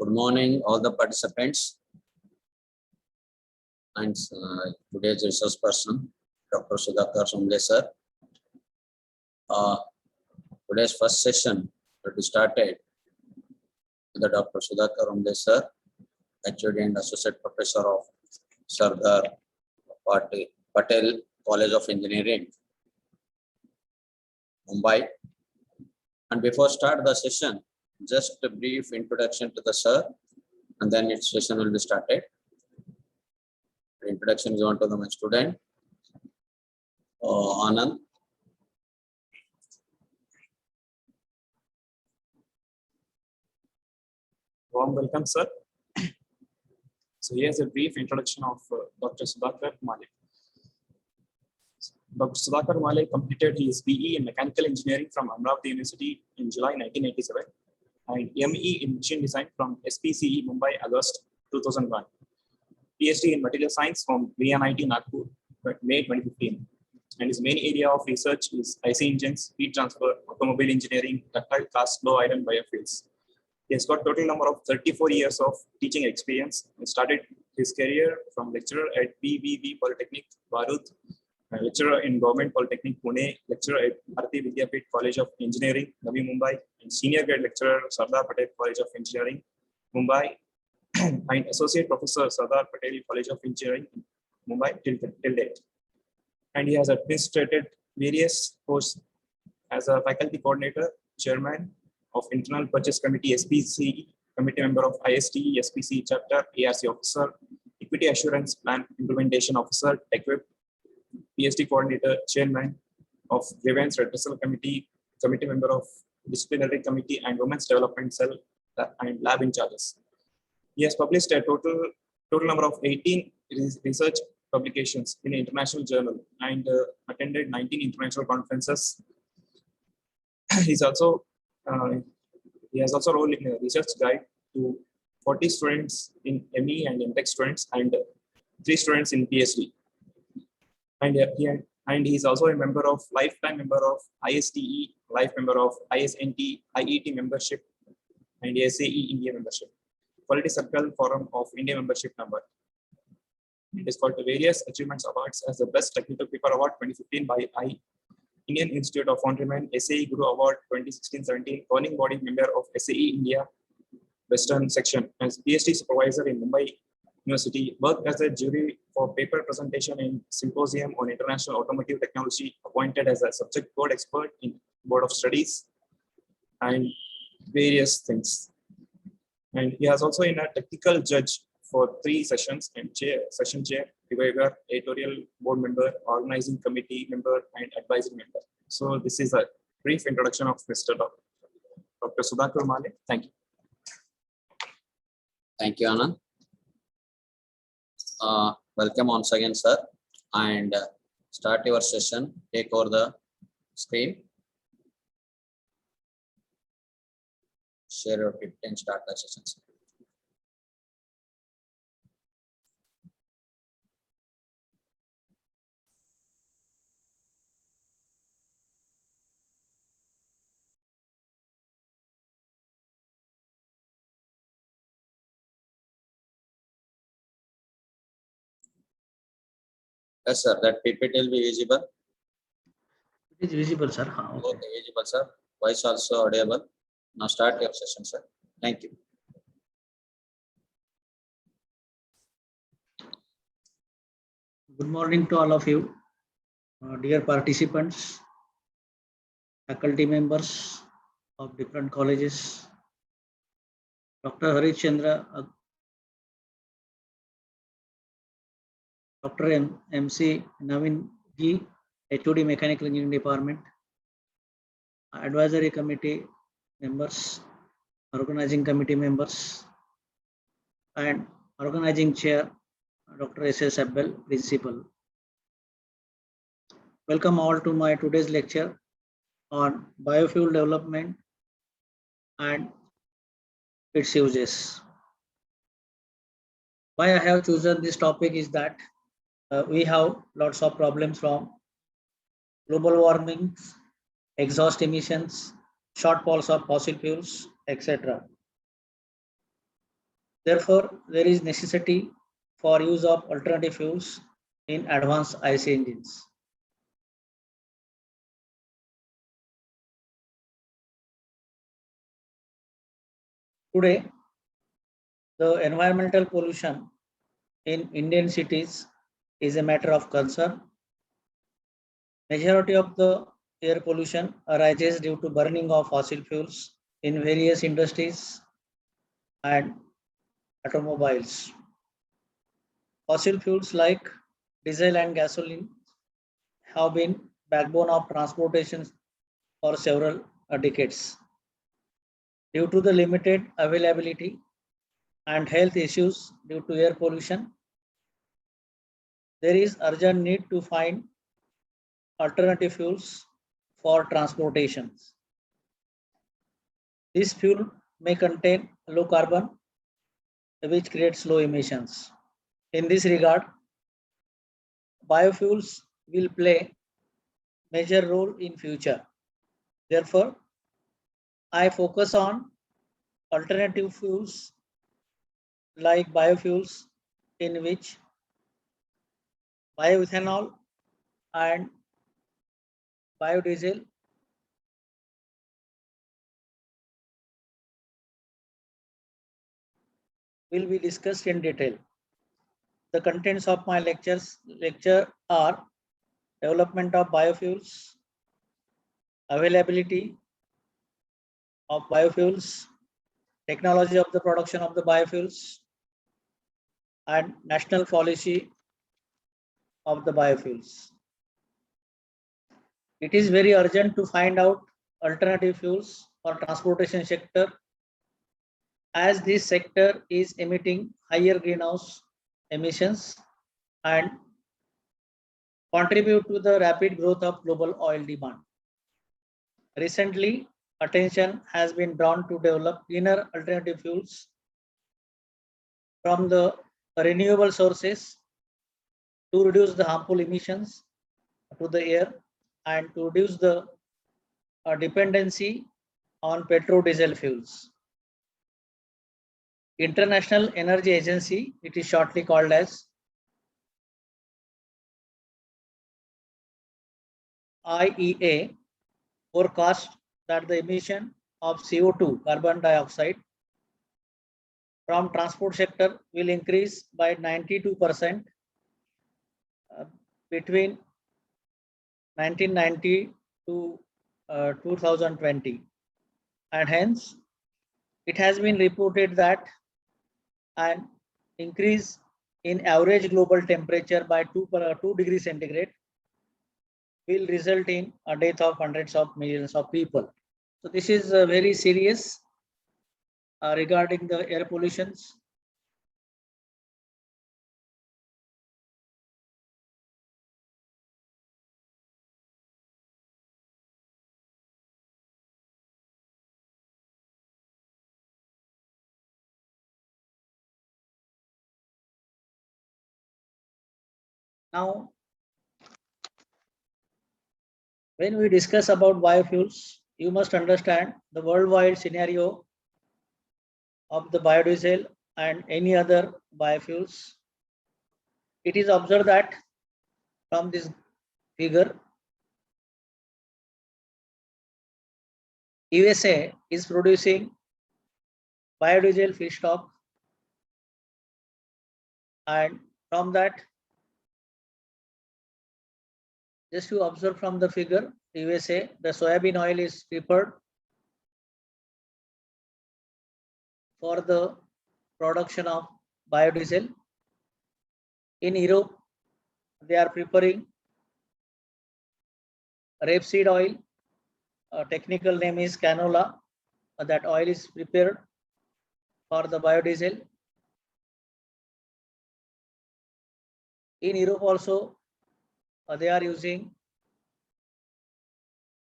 Good morning, all the participants. And today's resource person, Dr. Sudhakar Somle sir. Today's first session will be started with the Dr. Sudhakar Somle sir, HOD and Associate Professor of Sardar Patel College of Engineering, Mumbai. And before start the session, just a brief introduction to the sir, and then its session will be started. The introduction is on to my student, Anand. Warm welcome, sir. So here's a brief introduction of Dr. Sudhakar Male. Dr. Sudhakar Male completed his BE in Mechanical Engineering from Amravati University in July 1987 and ME in Machine Design from SPCE Mumbai August 2001. PhD in Material Science from VNIT Nagpur May 2015. And his main area of research is IC engines, heat transfer, automobile engineering, ductile cast low iron biofuels. He has got total number of 34 years of teaching experience. He started his career from lecturer at PVV Polytechnic, Bharuch, lecturer in Government Polytechnic, Pune, lecturer at Bharati Vidyapith College of Engineering, Navi Mumbai, and senior grade lecturer, Sardar Patel College of Engineering, Mumbai, and associate professor, Sardar Patel College of Engineering, Mumbai, till date. And he has administrated various posts as a faculty coordinator, chairman of Internal Purchase Committee, SPCE, committee member of ISTE, SPCE chapter, ARC officer, Equity Assurance Plan Implementation Officer, TechWeb, PhD coordinator, chairman of Grievance Redressal Committee, committee member of Disciplinary Committee and Women's Development Cell, and lab in charges. He has published a total number of 18 research publications in an international journal and attended 19 international conferences. He has also role in a research guide to 40 students in ME and MTech students and 3 students in PhD. And he is also a lifetime member of ISTE, life member of ISNT, IET membership, and SAE India membership. Quality Circle Forum of India membership number. It is called the various achievements awards as the Best Technical Paper Award 2015 by Indian Institute of Foundrymen, SAE Guru Award 2016-17, governing body member of SAE India Western Section, as PhD supervisor in Mumbai University, worked as a jury for paper presentation in Symposium on International Automotive Technology, appointed as a subject board expert in Board of Studies, and various things. And he has also been a technical judge for 3 sessions and session chair, reviewer, editorial board member, organizing committee member, and advisory member. So this is a brief introduction of Mr. Dr. Sudhakar Male. Thank you. Thank you, Anand. Welcome once again, sir. And start your session. Take over the screen. Share your PPT and start the session. Yes, sir. That PPT will be visible. It is visible, sir. Okay, visible, sir. Voice also audible. Now start your session, sir. Thank you. Good morning to all of you, dear participants, faculty members of different colleges. Dr. Harish Chandra, Dr. MC Navin G, HOD Mechanical Engineering Department, advisory committee members, organizing committee members, and organizing chair, Dr. S.S. Abbel, principal. Welcome all to my today's lecture on biofuel development and its uses. Why I have chosen this topic is that we have lots of problems from global warming, exhaust emissions, shortfalls of fossil fuels, etc. Therefore, there is necessity for use of alternative fuels in advanced IC engines. Today, the environmental pollution in Indian cities is a matter of concern. Majority of the air pollution arises due to burning of fossil fuels in various industries and automobiles. Fossil fuels like diesel and gasoline have been backbone of transportation for several decades. Due to the limited availability and health issues due to air pollution, there is urgent need to find alternative fuels for transportation. This fuel may contain low carbon, which creates low emissions. In this regard, biofuels will play major role in future. Therefore, I focus on alternative fuels like biofuels, in which bioethanol and biodiesel will be discussed in detail. The contents of my lecture are development of biofuels, availability of biofuels, technology of the production of the biofuels, and national policy of the biofuels. It is very urgent to find out alternative fuels for transportation sector, as this sector is emitting higher greenhouse emissions and contribute to the rapid growth of global oil demand. Recently, attention has been drawn to develop cleaner alternative fuels from the renewable sources to reduce the harmful emissions to the air and to reduce the dependency on petrol diesel fuels. International Energy Agency, it is shortly called as IEA, forecast that the emission of CO2, carbon dioxide, from transport sector will increase by 92% between 1990 to 2020. And hence, it has been reported that an increase in average global temperature by 2 degrees centigrade will result in a death of hundreds of millions of people. So this is very serious regarding the air pollutions. Now, when we discuss about biofuels, you must understand the worldwide scenario of the biodiesel and any other biofuels. It is observed that from this figure, USA is producing biodiesel feedstock, and from that, just to observe from the figure, USA, the soybean oil is prepared for the production of biodiesel. In Europe, they are preparing rapeseed oil. Technical name is canola. That oil is prepared for the biodiesel. In Europe also, they are using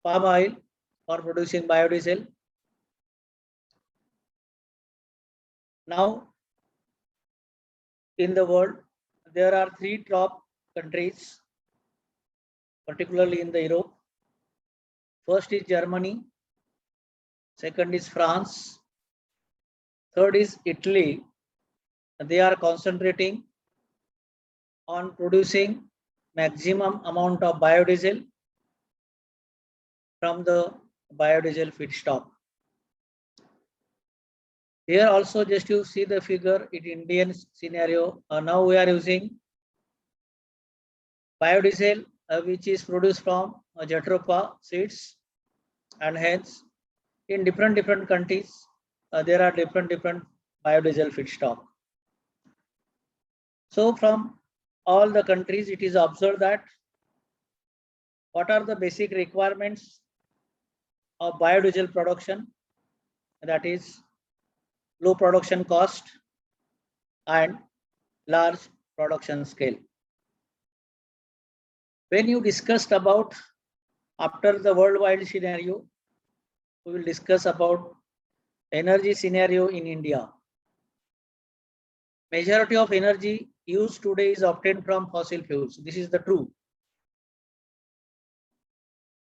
palm oil for producing biodiesel. Now, in the world, there are 3 top countries, particularly in the Europe. First is Germany, second is France, third is Italy, they are concentrating on producing maximum amount of biodiesel from the biodiesel feedstock. Here also, just you see the figure in Indian scenario. Now we are using biodiesel, which is produced from jatropha seeds, and hence in different countries there are different biodiesel feedstock. So from all the countries, it is observed that what are the basic requirements of biodiesel production, that is low production cost and large production scale. When you discussed about after the worldwide scenario, we will discuss about energy scenario in India. Majority of energy used today is obtained from fossil fuels. This is the true.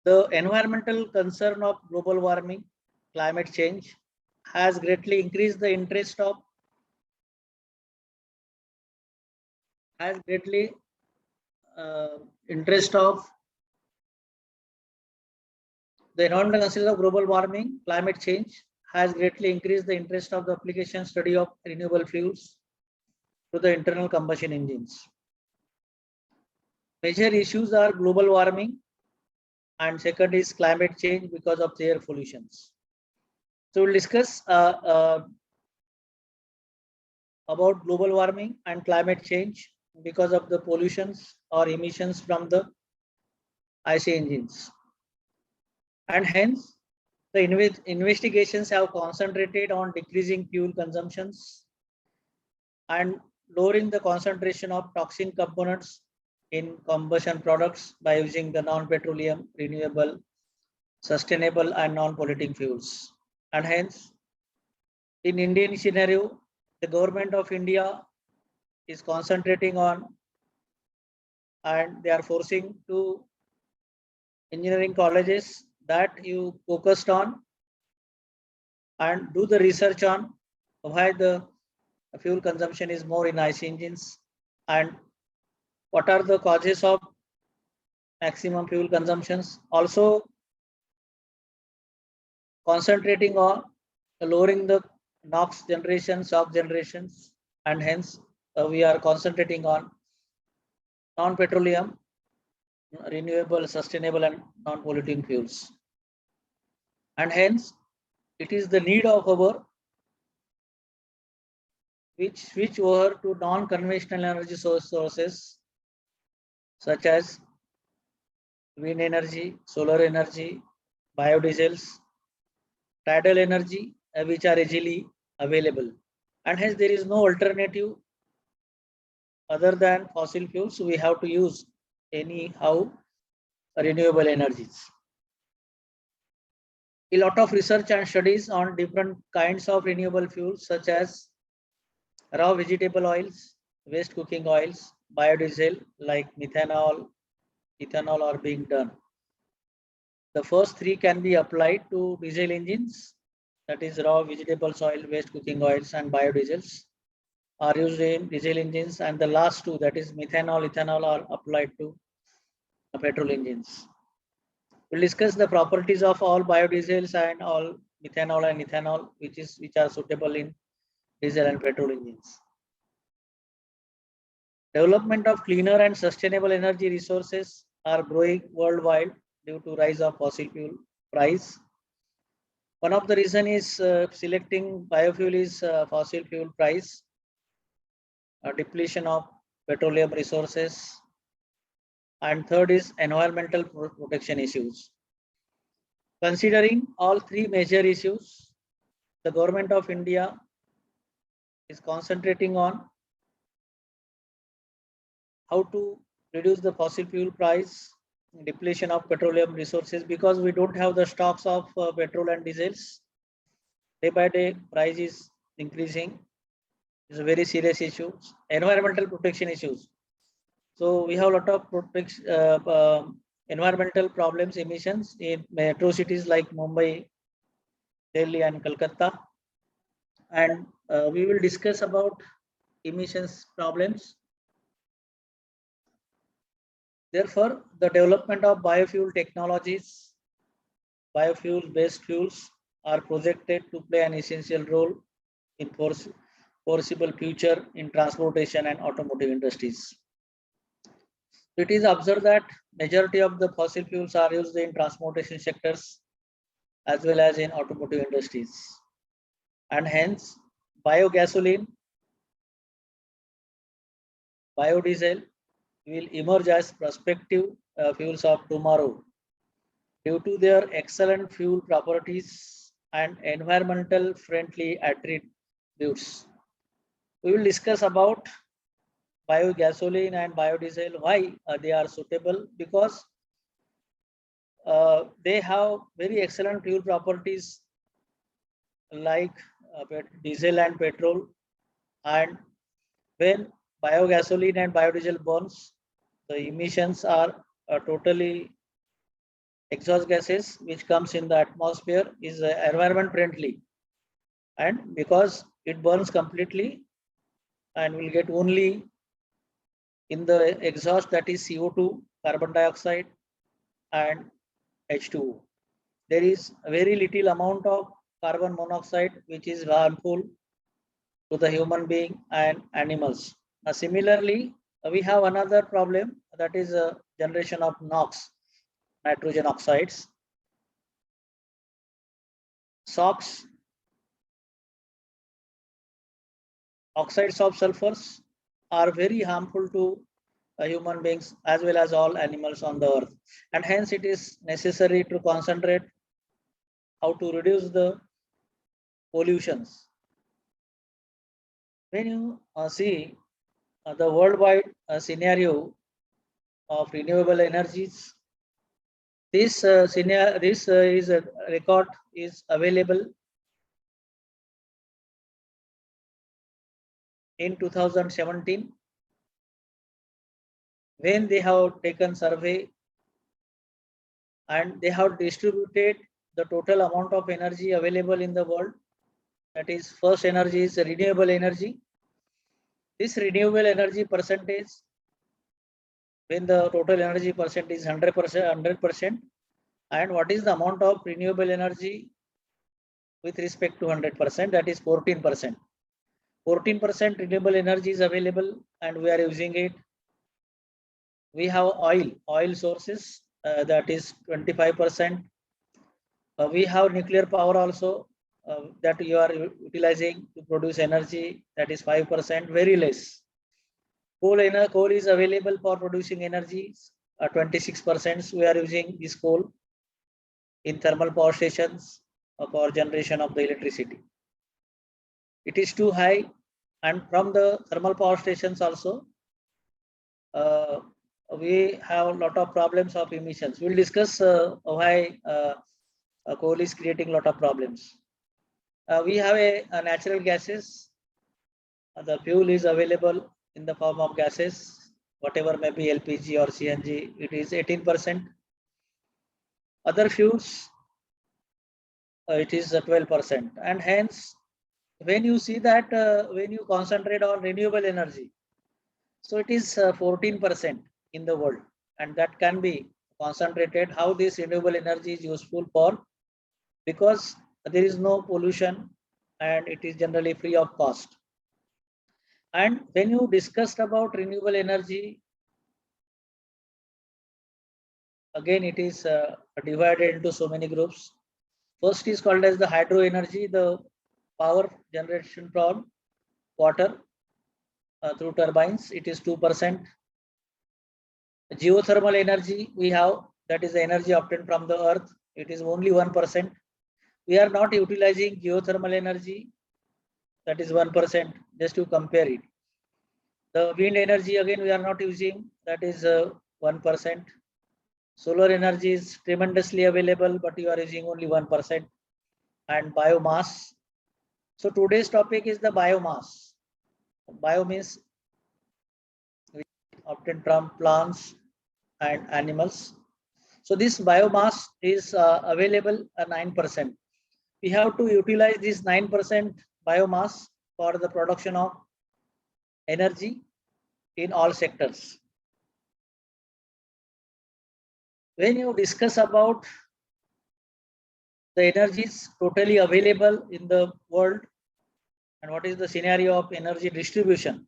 The environmental concern of global warming, climate change has greatly increased the interest of the environmental concern of global warming, climate change has greatly increased the interest of the application study of renewable fuels to the internal combustion engines. Major issues are global warming, and second is climate change because of air pollutions. So we'll discuss about global warming and climate change because of the pollutions or emissions from the IC engines. And hence, the investigations have concentrated on decreasing fuel consumptions and lowering the concentration of toxin components in combustion products by using the non-petroleum, renewable, sustainable and non-polluting fuels. And hence, in Indian scenario, the government of India is concentrating on, and they are forcing to engineering colleges that you focused on and do the research on why the fuel consumption is more in IC engines and what are the causes of maximum fuel consumptions. Also concentrating on lowering the NOx generation, SOx generations, and hence we are concentrating on non-petroleum, renewable, sustainable and non-polluting fuels. And hence it is the need of our which switch over to non-conventional energy sources such as wind energy, solar energy, biodiesels, tidal energy, which are easily available. And hence there is no alternative other than fossil fuels. So we have to use anyhow renewable energies. A lot of research and studies on different kinds of renewable fuels such as raw vegetable oils, waste cooking oils, biodiesel like methanol, ethanol are being done. The first three can be applied to diesel engines, that is raw vegetable oil, waste cooking oils and biodiesels are used in diesel engines, and the last two, that is methanol, ethanol are applied to petrol engines. We'll discuss the properties of all biodiesels and all methanol and ethanol which are suitable in diesel and petrol engines. Development of cleaner and sustainable energy resources are growing worldwide due to rise of fossil fuel price. One of the reason is selecting biofuel is fossil fuel price, depletion of petroleum resources, and third is environmental protection issues. Considering all three major issues, the government of India is concentrating on how to reduce the fossil fuel price, depletion of petroleum resources, because we don't have the stocks of petrol and diesels. Day by day, price is increasing. It's a very serious issue. Environmental protection issues. So we have a lot of environmental problems, emissions in metro cities like Mumbai, Delhi and Kolkata. And we will discuss about emissions problems. Therefore, the development of biofuel technologies, biofuel-based fuels are projected to play an essential role in foreseeable future in transportation and automotive industries. It is observed that majority of the fossil fuels are used in transportation sectors as well as in automotive industries. And hence, biogasoline, biodiesel will emerge as prospective fuels of tomorrow due to their excellent fuel properties and environmental friendly attributes. We will discuss about biogasoline and biodiesel, why they are suitable, because they have very excellent fuel properties like diesel and petrol. And when biogasoline and biodiesel burns, the emissions are totally exhaust gases which comes in the atmosphere is environment friendly, and because it burns completely and will get only in the exhaust, that is CO2, carbon dioxide and H2O. There is a very little amount of carbon monoxide which is harmful to the human being and animals. Similarly, we have another problem, that is a generation of NOx, nitrogen oxides. SOx, oxides of sulfurs, are very harmful to human beings as well as all animals on the earth, and hence it is necessary to concentrate how to reduce the pollutions. When you see the worldwide scenario of renewable energies, this scenario, this is a record is available in 2017, when they have taken survey and they have distributed the total amount of energy available in the world. That is, first energy is renewable energy. This renewable energy percentage, when the total energy percent is 100%, and what is the amount of renewable energy with respect to 100%, that is 14%. 14% renewable energy is available and we are using it. We have oil sources, that is 25%. We have nuclear power also, that you are utilizing to produce energy, that is 5%, very less. Coal is available for producing energy, 26%. We are using this coal in thermal power stations for generation of the electricity. It is too high, and from the thermal power stations also, we have a lot of problems of emissions. We'll discuss why coal is creating a lot of problems. We have a natural gases. The fuel is available in the form of gases, whatever may be LPG or CNG, it is 18%. Other fuels, it is 12%. And hence, when you see that, when you concentrate on renewable energy, so it is 14% in the world, and that can be concentrated. How this renewable energy is useful for, because there is no pollution and it is generally free of cost. And when you discussed about renewable energy, again it is divided into so many groups. First is called as the hydro energy, the power generation from water through turbines, it is 2%. Geothermal energy we have, that is the energy obtained from the earth, it is only 1%. We are not utilizing geothermal energy, that is 1%, just to compare it. The wind energy again we are not using, that is 1%. Solar energy is tremendously available, but you are using only 1%. And biomass. So today's topic is the biomass. Bio means obtained from plants and animals. So this biomass is available at 9%. We have to utilize this 9% biomass for the production of energy in all sectors. When you discuss about the energies totally available in the world and what is the scenario of energy distribution,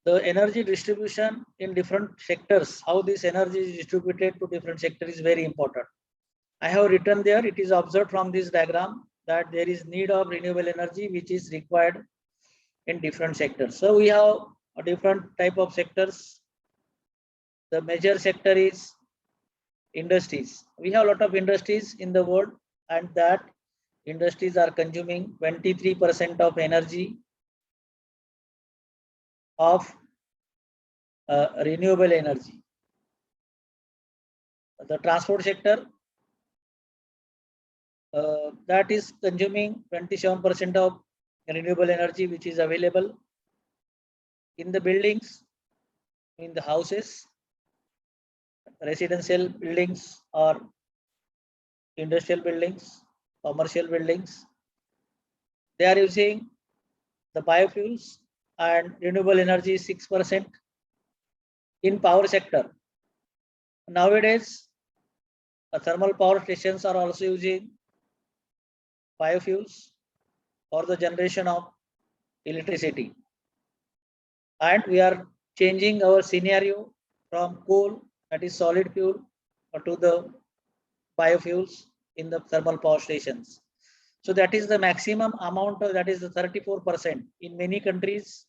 the energy distribution in different sectors, how this energy is distributed to different sectors is very important. I have written there, it is observed from this diagram that there is need of renewable energy which is required in different sectors. So we have a different type of sectors. The major sector is industries. We have a lot of industries in the world, and that industries are consuming 23% of energy of renewable energy. The transport sector that is consuming 27% of renewable energy which is available in the buildings, in the houses, residential buildings or industrial buildings, commercial buildings. They are using the biofuels and renewable energy is 6%. In power sector, nowadays thermal power stations are also using biofuels for the generation of electricity. And we are changing our scenario from coal, that is solid fuel, to the biofuels in the thermal power stations. So that is the maximum amount, that is the 34%. In many countries,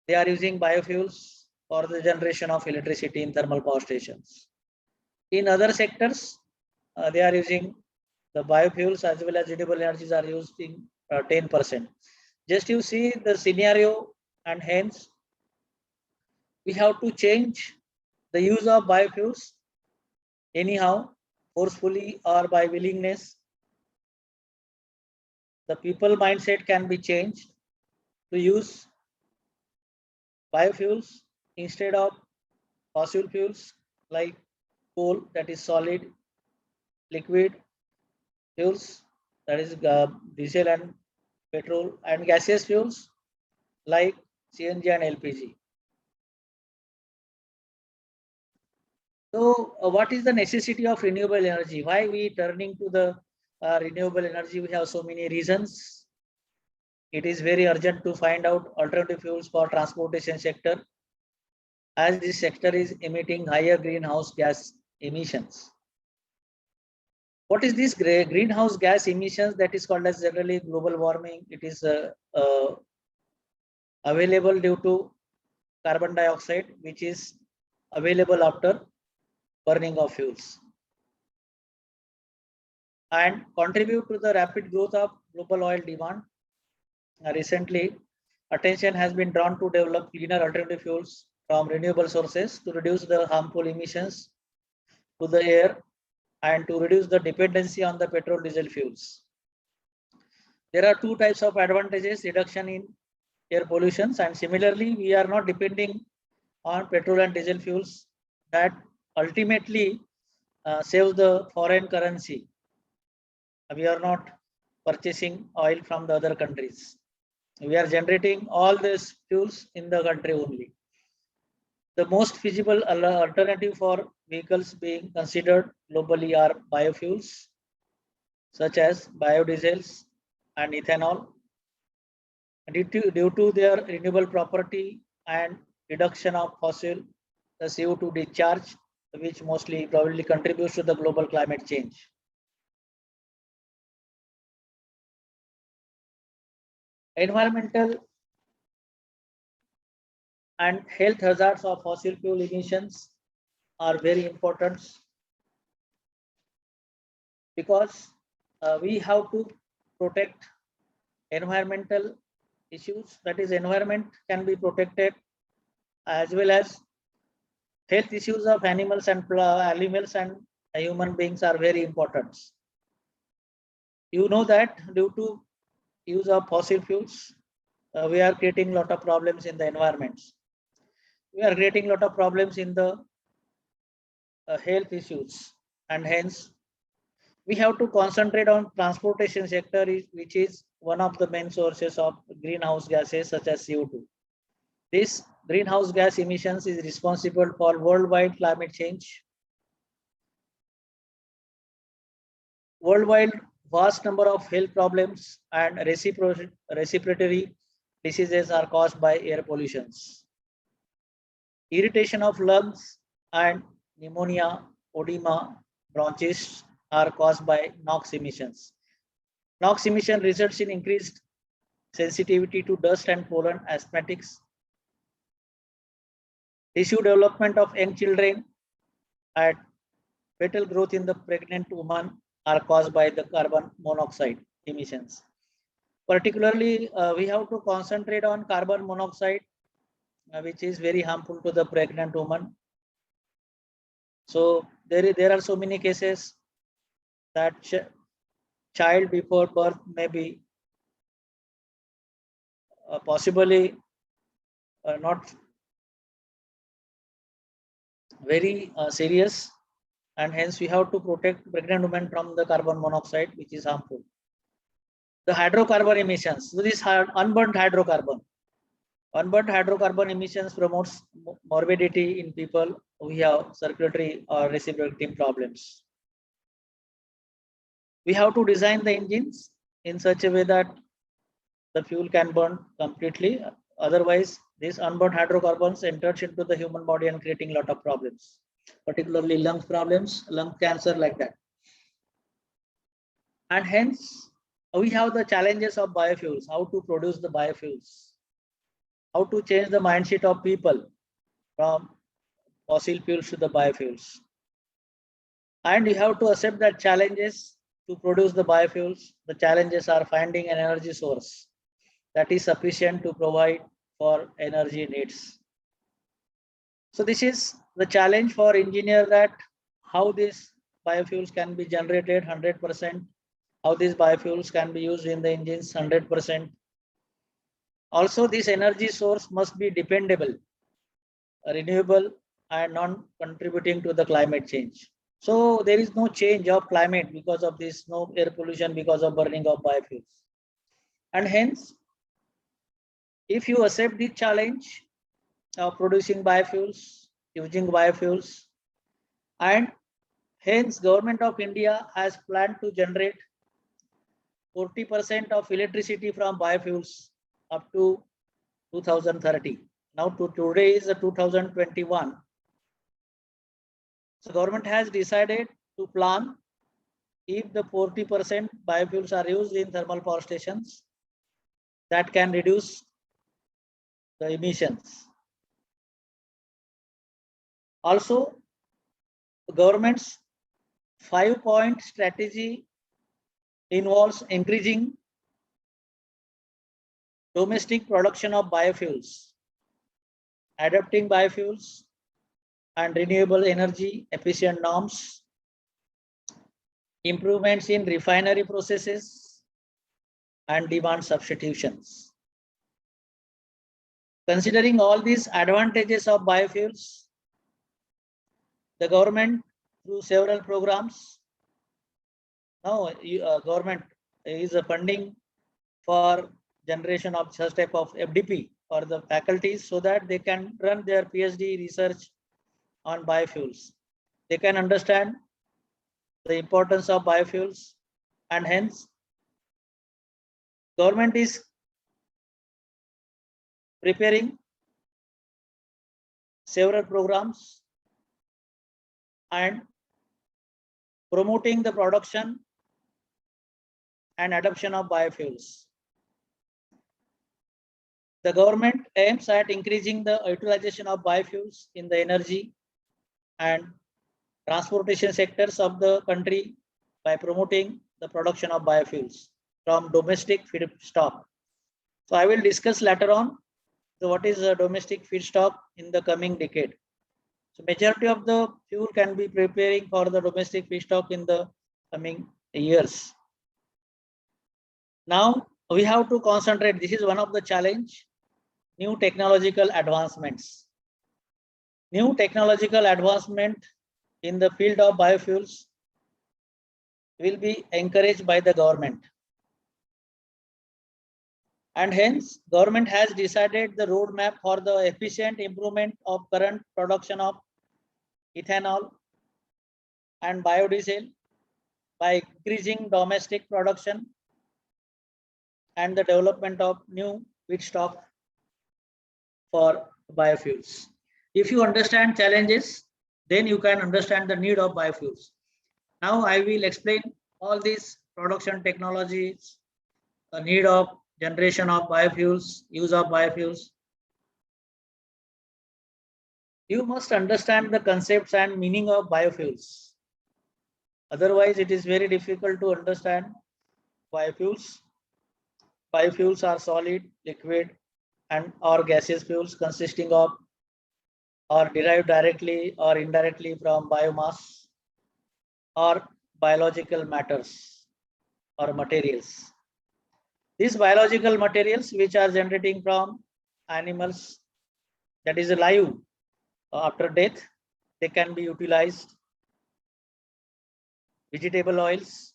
they are using biofuels for the generation of electricity in thermal power stations. In other sectors, they are using the biofuels as well as renewable energies are used in 10%. Just you see the scenario, and hence we have to change the use of biofuels anyhow, forcefully or by willingness. The people mindset can be changed to use biofuels instead of fossil fuels like coal, that is solid, liquid fuels, that is diesel and petrol, and gaseous fuels like CNG and LPG. So what is the necessity of renewable energy? Why we turning to the renewable energy? We have so many reasons. It is very urgent to find out alternative fuels for transportation sector, as this sector is emitting higher greenhouse gas emissions. What is this greenhouse gas emissions? That is called as generally global warming. It is available due to carbon dioxide, which is available after burning of fuels, and contribute to the rapid growth of global oil demand. Recently, attention has been drawn to develop cleaner alternative fuels from renewable sources to reduce the harmful emissions to the air and to reduce the dependency on the petrol diesel fuels. There are two types of advantages: reduction in air pollution, and similarly we are not depending on petrol and diesel fuels that ultimately saves the foreign currency. We are not purchasing oil from the other countries. We are generating all these fuels in the country only. The most feasible alternative for vehicles being considered globally are biofuels, such as biodiesels and ethanol. Due to their renewable property and reduction of fossil, the CO2 discharge, which mostly probably contributes to the global climate change. Environmental and health hazards of fossil fuel emissions are very important, because we have to protect environmental issues, that is environment can be protected, as well as health issues of animals and human beings are very important. You know that due to use of fossil fuels, we are creating a lot of problems in the environment. We are creating a lot of problems in the health issues, and hence we have to concentrate on transportation sector, which is one of the main sources of greenhouse gases such as CO2. This greenhouse gas emissions is responsible for worldwide climate change. Worldwide, vast number of health problems and respiratory diseases are caused by air pollutions. Irritation of lungs and pneumonia, edema, bronchitis are caused by NOx emissions. NOx emission results in increased sensitivity to dust and pollen, asthmatics, tissue development of young children, and fetal growth in the pregnant woman are caused by the carbon monoxide emissions. Particularly, we have to concentrate on carbon monoxide, which is very harmful to the pregnant woman. So there are so many cases that child before birth may be possibly not very serious, and hence we have to protect pregnant women from the carbon monoxide, which is harmful. The hydrocarbon emissions. So this unburnt hydrocarbon. Unburnt hydrocarbon emissions promotes morbidity in people who have circulatory or respiratory problems. We have to design the engines in such a way that the fuel can burn completely. Otherwise, these unburnt hydrocarbons enters into the human body and creating a lot of problems, particularly lung problems, lung cancer, like that. And hence, we have the challenges of biofuels, how to produce the biofuels, how to change the mindset of people from fossil fuels to the biofuels. And you have to accept that challenges to produce the biofuels. The challenges are finding an energy source that is sufficient to provide for energy needs. So this is the challenge for engineer, that how these biofuels can be generated 100%, how these biofuels can be used in the engines 100%. Also, this energy source must be dependable, renewable, and non-contributing to the climate change. So there is no change of climate because of this, no air pollution because of burning of biofuels. And hence, if you accept the challenge of producing biofuels, using biofuels, and hence Government of India has planned to generate 40% of electricity from biofuels up to 2030. Now today is 2021. So government has decided to plan, if the 40% biofuels are used in thermal power stations, that can reduce the emissions. Also, the government's 5-point strategy involves increasing domestic production of biofuels, adapting biofuels and renewable energy efficient norms, improvements in refinery processes, and demand substitutions. Considering all these advantages of biofuels, the government, through several programs, now government is funding for generation of such type of FDP for the faculties, so that they can run their PhD research on biofuels. They can understand the importance of biofuels, and hence government is preparing several programs and promoting the production and adoption of biofuels. The government aims at increasing the utilization of biofuels in the energy and transportation sectors of the country by promoting the production of biofuels from domestic feedstock. So I will discuss later on what is a domestic feedstock in the coming decade. So majority of the fuel can be preparing for the domestic feedstock in the coming years. Now we have to concentrate. This is one of the challenge, new technological advancements. New technological advancement in the field of biofuels will be encouraged by the government. And hence, government has decided the roadmap for the efficient improvement of current production of ethanol and biodiesel by increasing domestic production and the development of new feedstock for biofuels. If you understand challenges, then you can understand the need of biofuels. Now I will explain all these production technologies, the need of generation of biofuels, use of biofuels. You must understand the concepts and meaning of biofuels. Otherwise, it is very difficult to understand biofuels. Biofuels are solid, liquid, and or gaseous fuels consisting of or derived directly or indirectly from biomass or biological matters or materials. These biological materials which are generating from animals, that is alive after death, they can be utilized. Vegetable oils,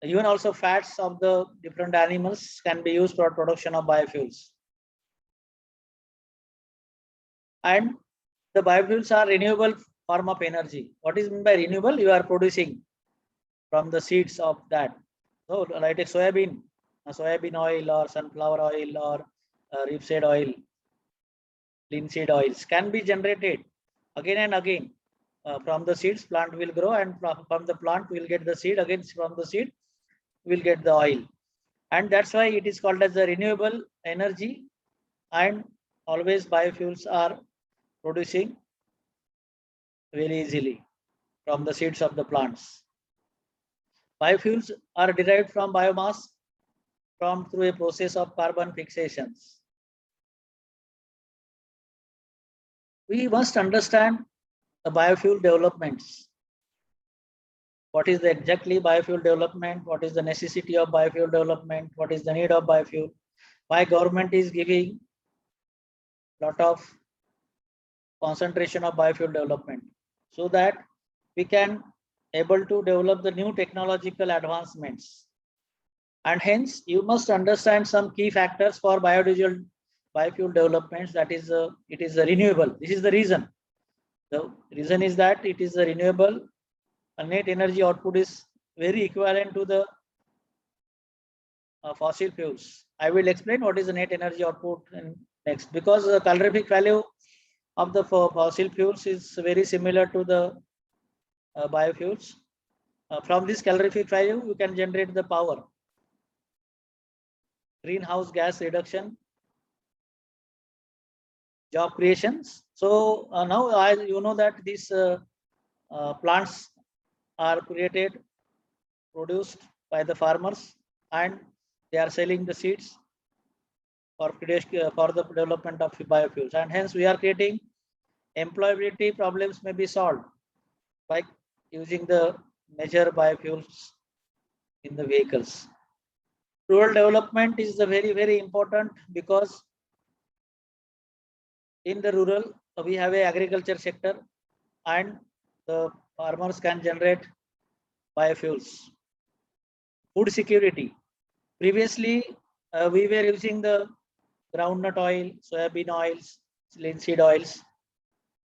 even also fats of the different animals can be used for production of biofuels. And the biofuels are renewable form of energy. What is meant by renewable? You are producing from the seeds of that. So like a soybean oil or sunflower oil or rapeseed oil, linseed oils can be generated again and again. From the seeds, plant will grow, and from the plant we'll get the seed. Again, from the seed, we'll get the oil. And that's why it is called as the renewable energy. And always biofuels are producing very easily from the seeds of the plants. Biofuels are derived from biomass through a process of carbon fixations. We must understand the biofuel developments. What is the exactly biofuel development? What is the necessity of biofuel development? What is the need of biofuel? Why government is giving lot of concentration of biofuel development, so that we can able to develop the new technological advancements. And hence you must understand some key factors for biofuel developments. That is it is renewable. This is the reason. The reason is that it is a renewable. A net energy output is very equivalent to the fossil fuels. I will explain what is the net energy output next, because the calorific value of the fossil fuels is very similar to the biofuels. From this calorific value, you can generate the power. Greenhouse gas reduction, job creations. So now you know that these plants are created, produced by the farmers, and they are selling the seeds for the development of biofuels. And hence we are creating employability problems may be solved by using the major biofuels in the vehicles. Rural development is the very important, because in the rural we have a agriculture sector and the farmers can generate biofuels. Food security. Previously we were using the groundnut oil, soybean oils, linseed oils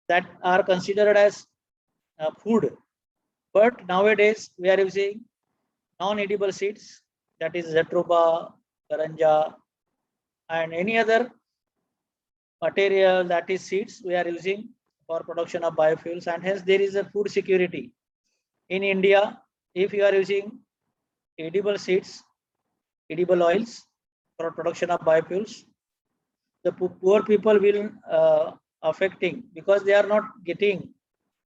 that are considered as food. But nowadays we are using non-edible seeds, that is Jatruba, Garanja, and any other material that is seeds we are using for production of biofuels. And hence there is a food security. In India, if you are using edible seeds, edible oils for production of biofuels, the poor people will affecting, because they are not getting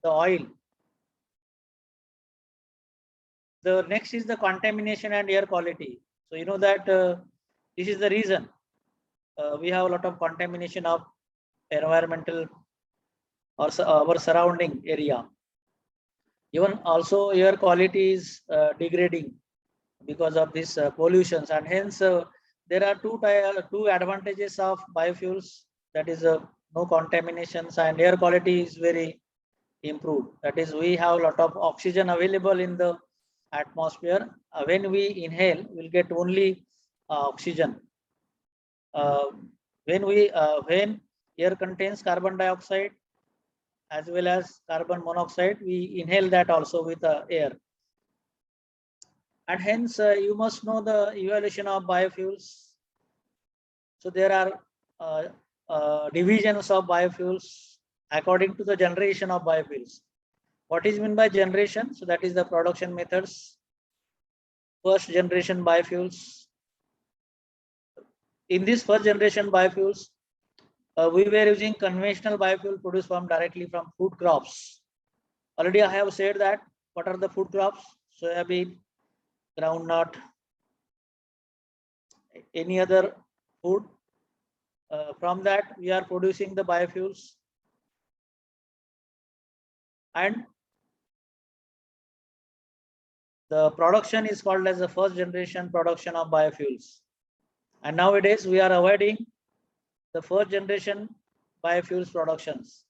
the oil. The next is the contamination and air quality. So you know that this is the reason we have a lot of contamination of environmental or our surrounding area. Even also air quality is degrading because of this pollutions, and hence there are two advantages of biofuels. That is no contaminations, and air quality is very improved. That is, we have a lot of oxygen available in the atmosphere. When we inhale, we'll get only oxygen. When air contains carbon dioxide as well as carbon monoxide, we inhale that also with air. And hence, you must know the evaluation of biofuels. So there are divisions of biofuels according to the generation of biofuels. What is meant by generation? So that is the production methods. First generation biofuels. In this first generation biofuels, we were using conventional biofuel produced directly from food crops. Already I have said that what are the food crops? Soybean, groundnut, any other food. From that we are producing the biofuels, and the production is called as the first generation production of biofuels. And nowadays we are avoiding the first generation biofuels productions.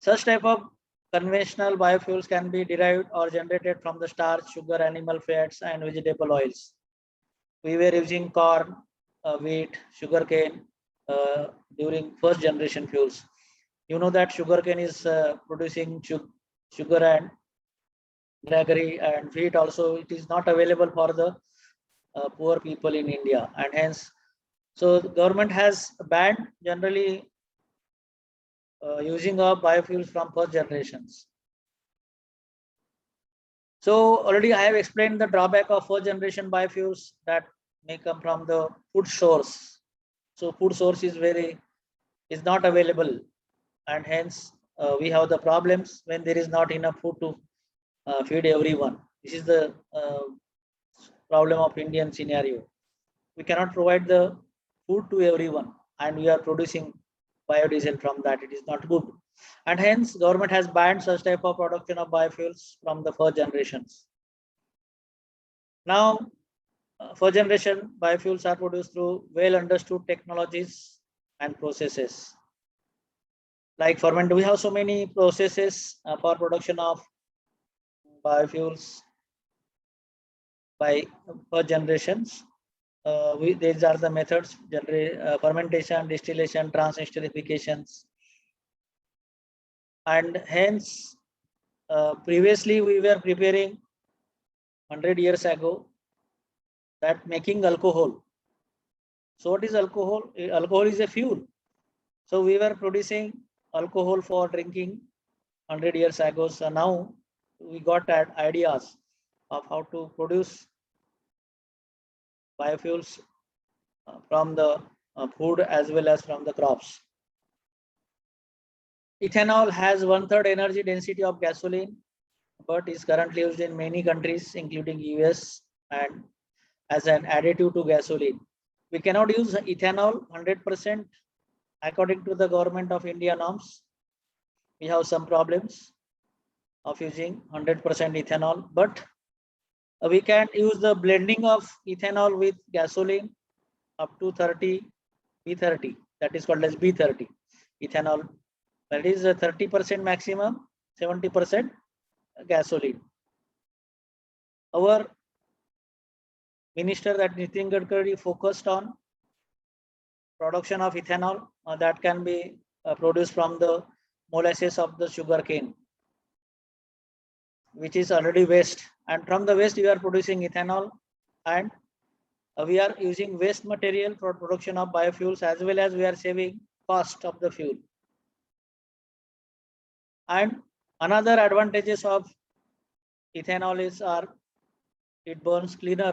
Such type of conventional biofuels can be derived or generated from the starch, sugar, animal fats, and vegetable oils. We were using corn, wheat, sugarcane during first generation fuels. You know that sugarcane is producing sugar and jaggery, and wheat also. It is not available for the poor people in India, and hence, so the government has banned generally using of biofuels from first generations. So already I have explained the drawback of first generation biofuels that may come from the food source. So food source is not available, and hence we have the problems when there is not enough food to feed everyone. This is the problem of Indian scenario. We cannot provide the food to everyone, and we are producing biodiesel from that. It is not good, and hence government has banned such type of production of biofuels from the first generations. Now, first generation biofuels are produced through well understood technologies and processes. Like ferment, we have so many processes for production of biofuels by first generations. These are the methods: fermentation, distillation, transesterifications, and hence previously we were preparing 100 years ago that making alcohol. So what is alcohol? Alcohol is a fuel. So we were producing alcohol for drinking 100 years ago. So now we got ideas of how to produce biofuels from the food as well as from the crops. Ethanol has 1/3 energy density of gasoline, but is currently used in many countries, including US, and as an additive to gasoline. We cannot use ethanol 100% according to the government of India norms. We have some problems of using 100% ethanol, but we can use the blending of ethanol with gasoline up to B30. That is called as B30 ethanol. That is a 30% maximum, 70% gasoline. Our minister, that Nitin Gadkari, focused on production of ethanol that can be produced from the molasses of the sugarcane, which is already waste. And from the waste, we are producing ethanol, and we are using waste material for production of biofuels, as well as we are saving cost of the fuel. And another advantages of ethanol is it burns cleaner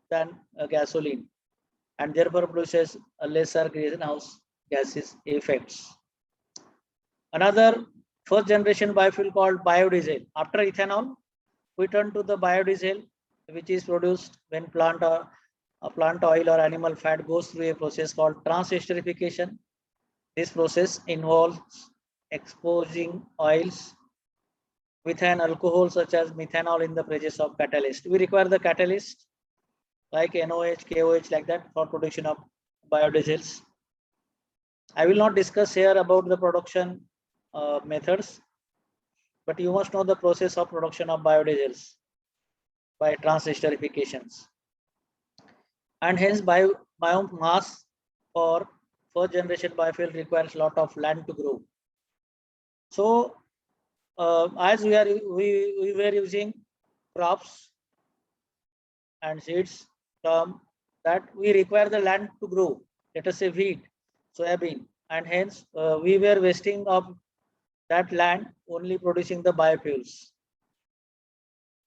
than gasoline, and therefore produces a lesser greenhouse gases effects. Another first generation biofuel called biodiesel. After ethanol, we turn to the biodiesel, which is produced when plant oil or animal fat goes through a process called transesterification. This process involves exposing oils with an alcohol such as methanol in the presence of catalyst. We require the catalyst like NOH, KOH, like that, for production of biodiesels. I will not discuss here about the production methods. but you must know the process of production of biodiesels by transesterifications. And hence biomass for first generation biofuel requires a lot of land to grow. So as we were using crops and seeds from that, we require the land to grow, let us say wheat, soybean, and hence we were wasting of that land only producing the biofuels.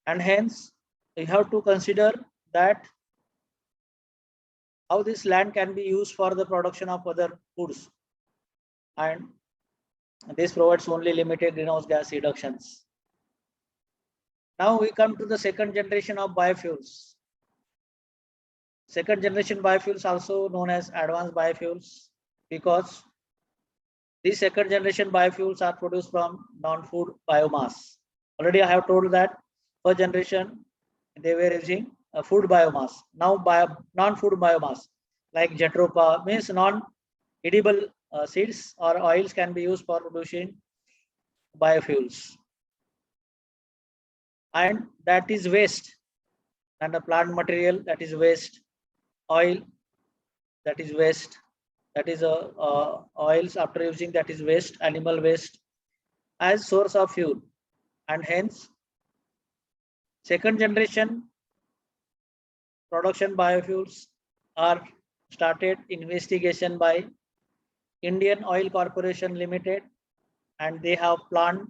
And hence we have to consider that how this land can be used for the production of other foods, and this provides only limited greenhouse gas reductions. Now we come to the second generation of biofuels. Second generation biofuels, also known as advanced biofuels, because these second generation biofuels are produced from non-food biomass. Already I have told that first generation they were using food biomass. Now non-food biomass like jatropha, means non-edible seeds or oils can be used for producing biofuels. And that is waste, and the plant material, that is waste, oil, that is waste, that is oils after using, that is waste, animal waste, as source of fuel. And hence second generation production biofuels are started investigation by Indian Oil Corporation Limited, and they have planned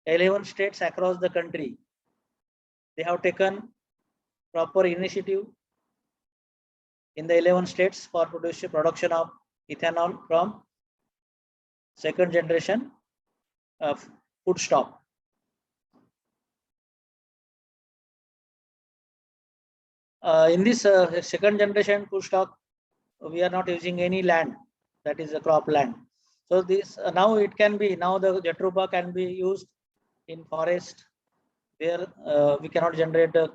11 states across the country. They have taken proper initiative in the 11 states for production of ethanol from second generation of food stock. In this second generation food stock, we are not using any land, that is a crop land. So this now it can be, now the jatropha can be used in forest where we cannot generate a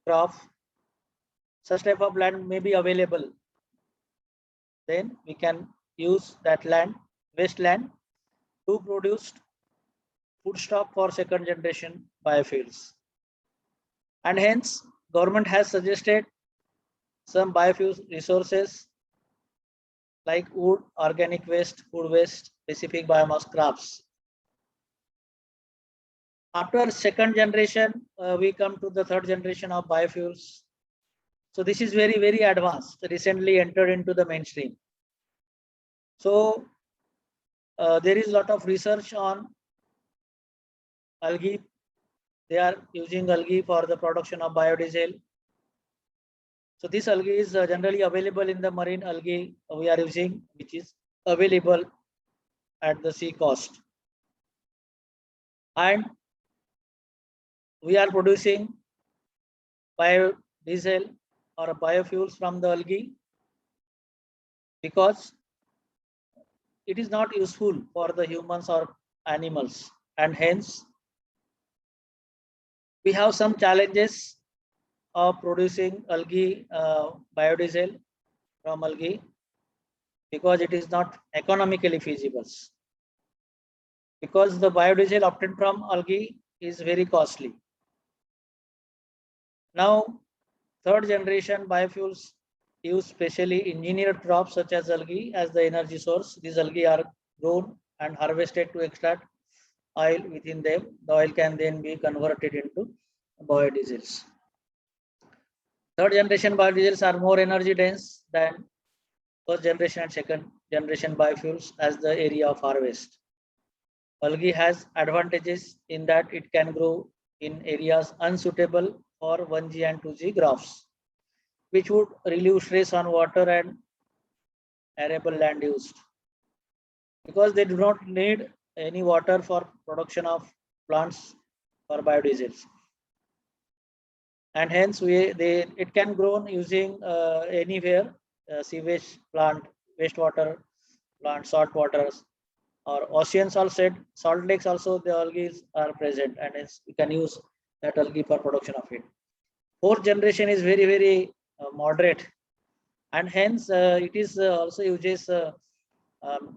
crop. Such type of land may be available. Then we can use that land, waste land, to produce food stock for second generation biofuels. And hence government has suggested some biofuel resources like wood, organic waste, food waste, specific biomass crops. After second generation, we come to the third generation of biofuels. So this is very, very advanced, recently entered into the mainstream. So there is a lot of research on algae. They are using algae for the production of biodiesel. So this algae is generally available in the marine algae we are using, which is available at the sea coast. And we are producing biodiesel or biofuels from the algae because it is not useful for the humans or animals, and hence we have some challenges of producing algae biodiesel from algae because it is not economically feasible, because the biodiesel obtained from algae is very costly. Now third generation biofuels use specially engineered crops such as algae as the energy source. These algae are grown and harvested to extract oil within them. The oil can then be converted into biodiesels. Third generation biodiesels are more energy dense than first generation and second generation biofuels as the area of harvest. Algae has advantages in that it can grow in areas unsuitable for 1G and 2G grafts, which would relieve stress on water and arable land used, because they do not need any water for production of plants for biodiesels. And hence it can grow using anywhere, sewage plant, wastewater plant, salt waters, or oceans also, salt lakes also the algae are present, and hence you can use that algae for production of it. Fourth generation is very, very moderate, and hence it is also uses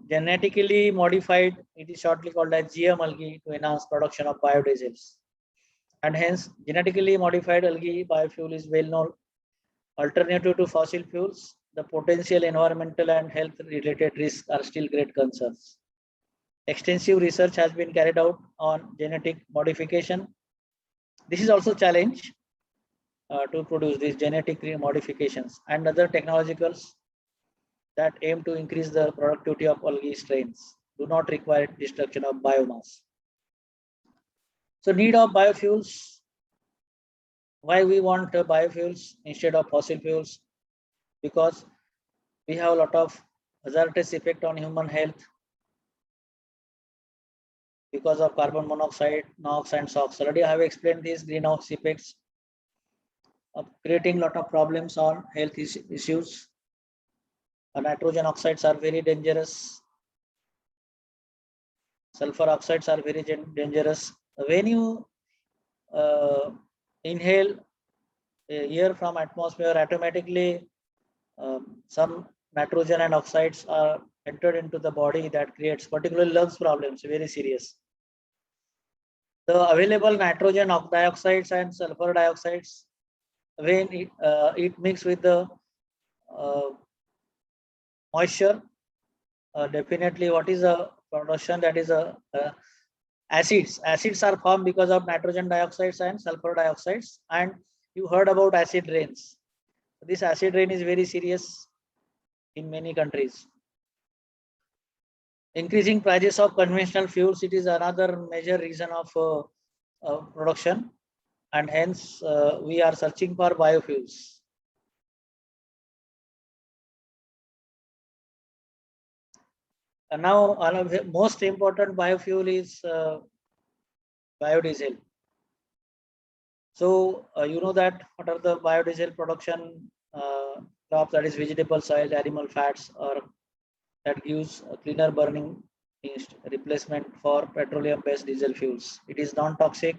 Genetically modified, it is shortly called as GM algae to enhance production of biodiesels. And hence, genetically modified algae biofuel is well known alternative to fossil fuels. The potential environmental and health related risks are still great concerns. Extensive research has been carried out on genetic modification. This is also a challenge to produce these genetic modifications and other technologicals that aim to increase the productivity of algae strains do not require destruction of biomass. So need of biofuels, why we want biofuels instead of fossil fuels? Because we have a lot of hazardous effect on human health because of carbon monoxide, NOx and SOx. Already I have explained these greenhouse effects of creating a lot of problems on health issues. Nitrogen oxides are very dangerous. Sulfur oxides are very dangerous. When you inhale air from atmosphere, automatically some nitrogen and oxides are entered into the body that creates particularly lungs problems, very serious. The available nitrogen dioxides and sulfur dioxides, when it mixes with the moisture, definitely what is a production, that is a acids. Acids are formed because of nitrogen dioxides and sulfur dioxides, and you heard about acid rains. This acid rain is very serious in many countries. Increasing prices of conventional fuels, it is another major reason of production, and hence we are searching for biofuels. And now one of the most important biofuel is biodiesel. So you know that what are the biodiesel production crops, that is vegetable oils, animal fats, or that gives a cleaner burning replacement for petroleum-based diesel fuels. It is non-toxic,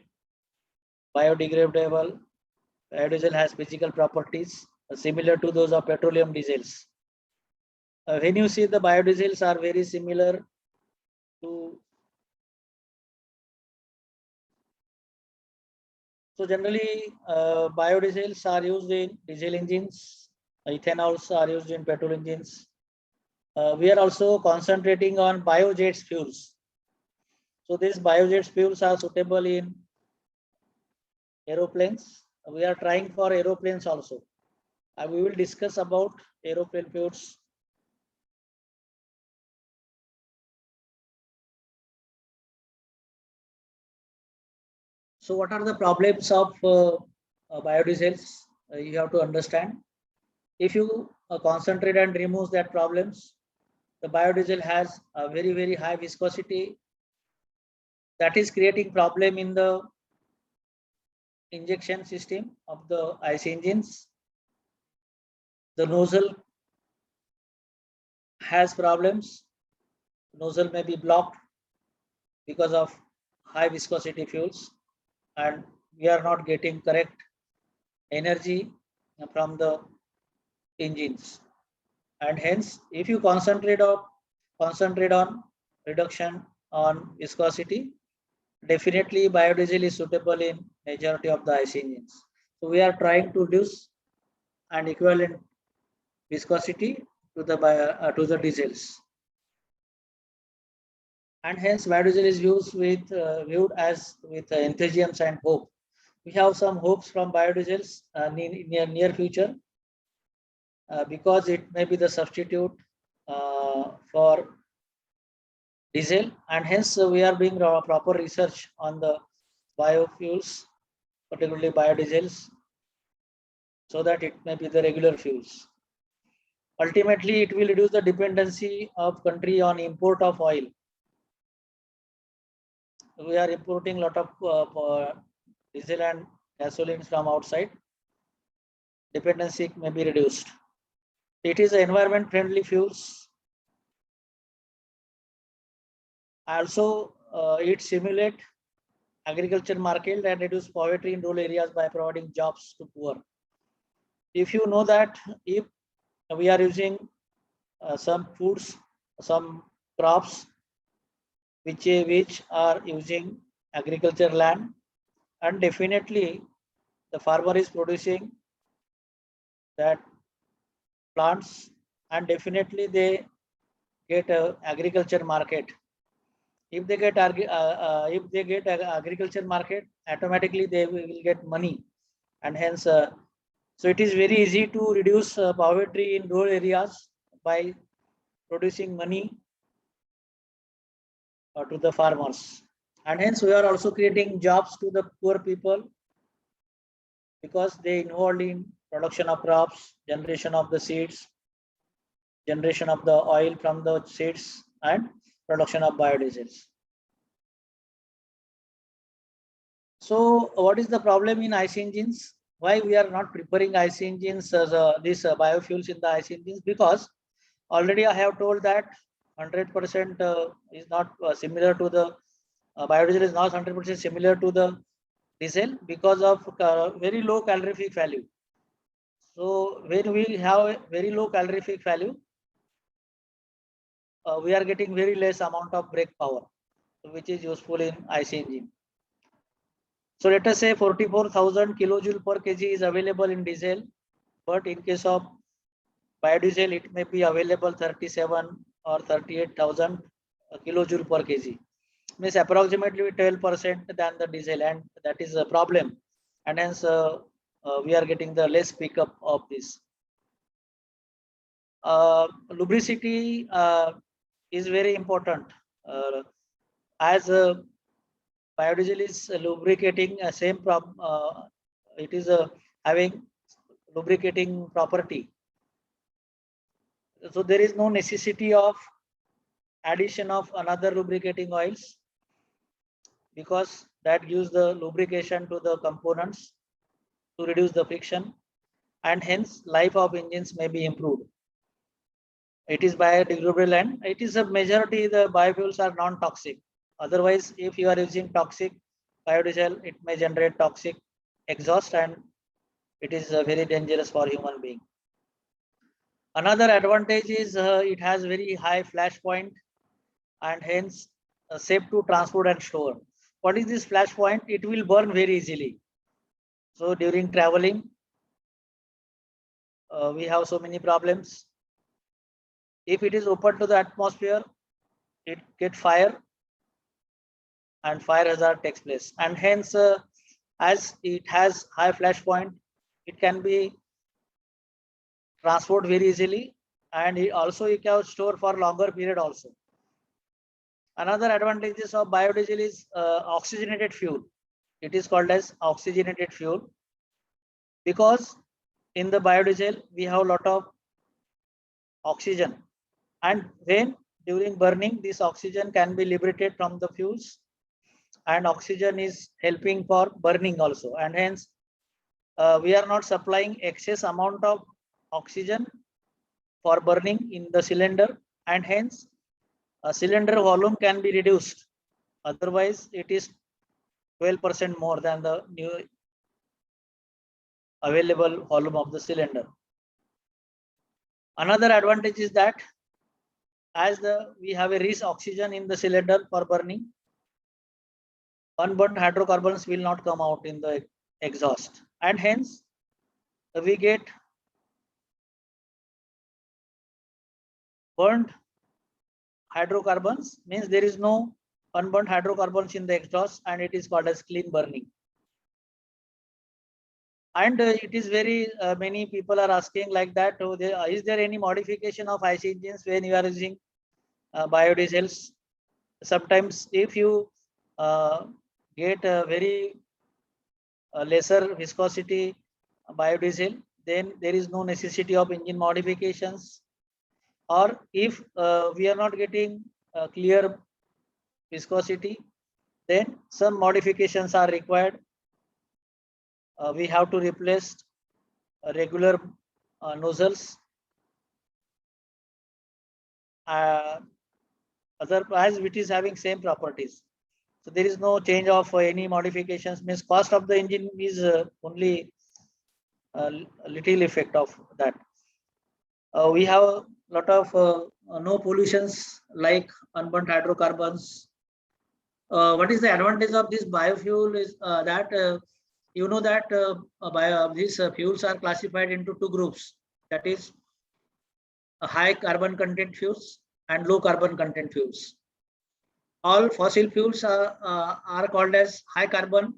biodegradable. Biodiesel has physical properties similar to those of petroleum diesels. When you see the biodiesels are very similar to, so generally biodiesels are used in diesel engines, ethanols are used in petrol engines. We are also concentrating on biojets fuels. So these biojets fuels are suitable in aeroplanes. We are trying for aeroplanes also. We will discuss about aeroplane fuels. So what are the problems of biodiesels? You have to understand. If you concentrate and remove that problems, the biodiesel has a very, very high viscosity. That is creating problem in the injection system of the IC engines. The nozzle has problems. Nozzle may be blocked because of high viscosity fuels, and we are not getting correct energy from the engines. And hence, if you concentrate on reduction on viscosity, definitely biodiesel is suitable in majority of the IC engines. So we are trying to reduce an equivalent viscosity to the diesels, and hence biodiesel is viewed as with enthusiasm and hope. We have some hopes from biodiesels in near future because it may be the substitute for diesel, and hence we are doing proper research on the biofuels, particularly biodiesels, so that it may be the regular fuels. Ultimately, it will reduce the dependency of country on import of oil. We are importing a lot of diesel and gasoline from outside. Dependency may be reduced. It is environment friendly fuels. Also, it stimulate agriculture market and reduce poverty in rural areas by providing jobs to poor. If you know that if we are using some foods some crops which are using agriculture land, and definitely the farmer is producing that plants, and definitely they get a agriculture market. If they get agriculture market, automatically they will get money, and hence so it is very easy to reduce poverty in rural areas by producing money to the farmers, and hence we are also creating jobs to the poor people because they involved in production of crops, generation of the seeds, generation of the oil from the seeds, and production of biodiesels. So what is the problem in IC engines? Why we are not preparing IC engines as these biofuels in the IC engines? Because already I have told that 100% is not similar to the biodiesel is not 100% similar to the diesel because of very low calorific value. So when we have a very low calorific value, we are getting very less amount of brake power, which is useful in IC engine. So let us say 44,000 kilojoule per kg is available in diesel, but in case of biodiesel, it may be available 37 or 38,000 kilojoule per kg. Means approximately 12% than the diesel, and that is a problem. And hence we are getting the less pickup of this. Lubricity is very important. As biodiesel is lubricating, same problem. It is having lubricating property. So there is no necessity of addition of another lubricating oils, because that gives the lubrication to the components to reduce the friction, and hence life of engines may be improved. It is biodegradable, and it is a majority the biofuels are non-toxic. Otherwise, if you are using toxic biodiesel, it may generate toxic exhaust, and it is very dangerous for human being. Another advantage is it has very high flash point, and hence safe to transport and store. What is this flash point? It will burn very easily. So during traveling, we have so many problems. If it is open to the atmosphere, it get fire, and fire hazard takes place. And hence, as it has high flash point, it can be transported very easily, and it also you can store for longer period also. Another advantages of biodiesel is oxygenated fuel. It is called as oxygenated fuel because in the biodiesel we have a lot of oxygen, and when during burning this oxygen can be liberated from the fuels, and oxygen is helping for burning also, and hence we are not supplying excess amount of oxygen for burning in the cylinder, and hence cylinder volume can be reduced. Otherwise it is 12% more than the new available volume of the cylinder. Another advantage is that as we have a rich oxygen in the cylinder for burning, unburnt hydrocarbons will not come out in the exhaust, and hence we get burnt hydrocarbons, means there is no unburnt hydrocarbons in the exhaust, and it is called as clean burning. And it is very many people are asking like that, is there any modification of IC engines when you are using biodiesels? Sometimes if you get a very lesser viscosity biodiesel, then there is no necessity of engine modifications. Or if we are not getting clear viscosity, then some modifications are required. We have to replace regular nozzles. Otherwise, it is having same properties. So there is no change of any modifications. Means cost of the engine is only little effect of that. We have lot of no pollutions like unburnt hydrocarbons. What is the advantage of this biofuel is that you know that these fuels are classified into two groups, that is high carbon content fuels and low carbon content fuels. All fossil fuels are called as high carbon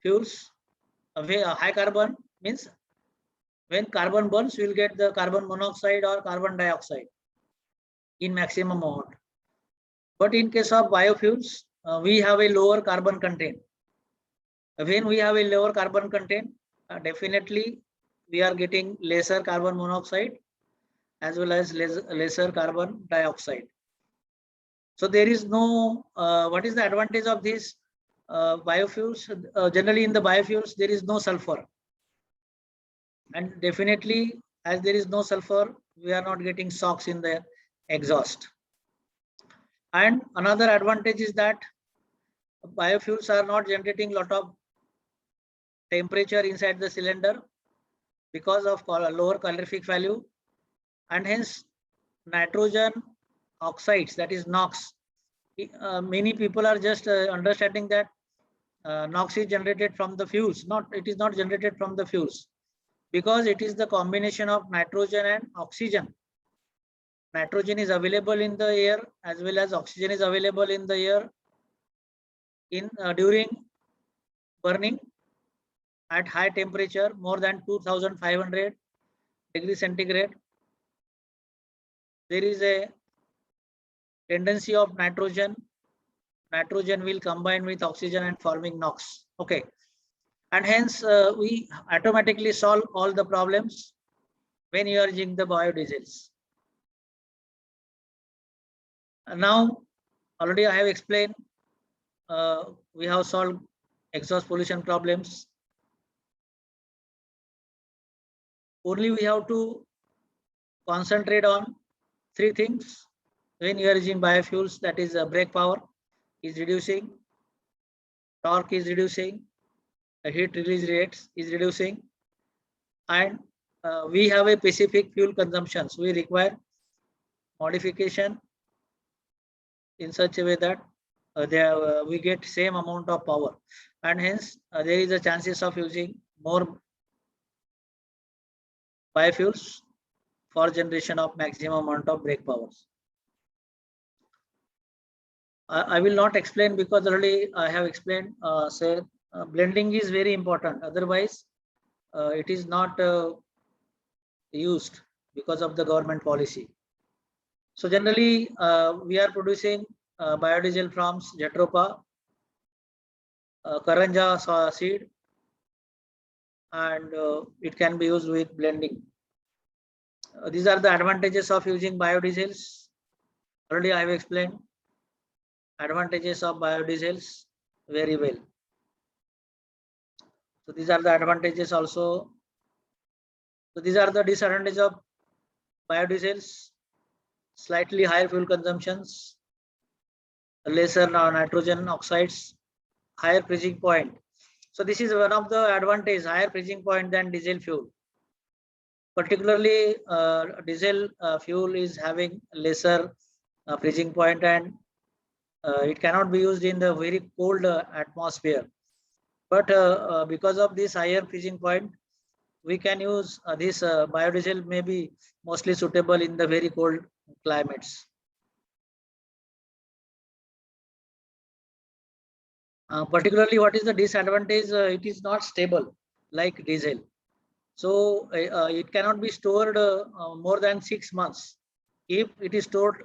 fuels. High carbon means when carbon burns, we will get the carbon monoxide or carbon dioxide in maximum amount. But in case of biofuels, we have a lower carbon content. When we have a lower carbon content, definitely we are getting lesser carbon monoxide as well as lesser carbon dioxide. So there is no, what is the advantage of these biofuels? Generally in the biofuels, there is no sulfur. And definitely as there is no sulfur, we are not getting SOx in the exhaust. And another advantage is that biofuels are not generating lot of temperature inside the cylinder because of lower calorific value, and hence nitrogen oxides, that is NOx. Many people are just understanding that NOx is generated from the fuels. It is not generated from the fuels, because it is the combination of nitrogen and oxygen. Nitrogen is available in the air as well as oxygen is available in the air during burning at high temperature, more than 2500 degrees centigrade. There is a tendency of nitrogen will combine with oxygen and forming NOx. Okay, and hence we automatically solve all the problems when you are using the biodiesels. Now already I have explained, we have solved exhaust pollution problems. Only we have to concentrate on three things when you are using biofuels, that is brake power is reducing, torque is reducing, the heat release rates is reducing, and we have a specific fuel consumption. So we require modification in such a way that we get same amount of power, and hence there is a chances of using more biofuels for generation of maximum amount of brake powers. I will not explain because already I have explained. Blending is very important. Otherwise, it is not used because of the government policy. So generally, we are producing biodiesel from Jatropha, Karanja seed, and it can be used with blending. These are the advantages of using biodiesels. Already I have explained advantages of biodiesels very well. So these are the advantages also. So these are the disadvantages of biodiesels: slightly higher fuel consumptions, lesser nitrogen oxides, higher freezing point. So this is one of the advantages, higher freezing point than diesel fuel. Particularly diesel fuel is having lesser freezing point, and it cannot be used in the very cold atmosphere. But because of this higher freezing point, we can use this biodiesel may be mostly suitable in the very cold climates. Particularly, what is the disadvantage? It is not stable like diesel. So it cannot be stored more than 6 months. If it is stored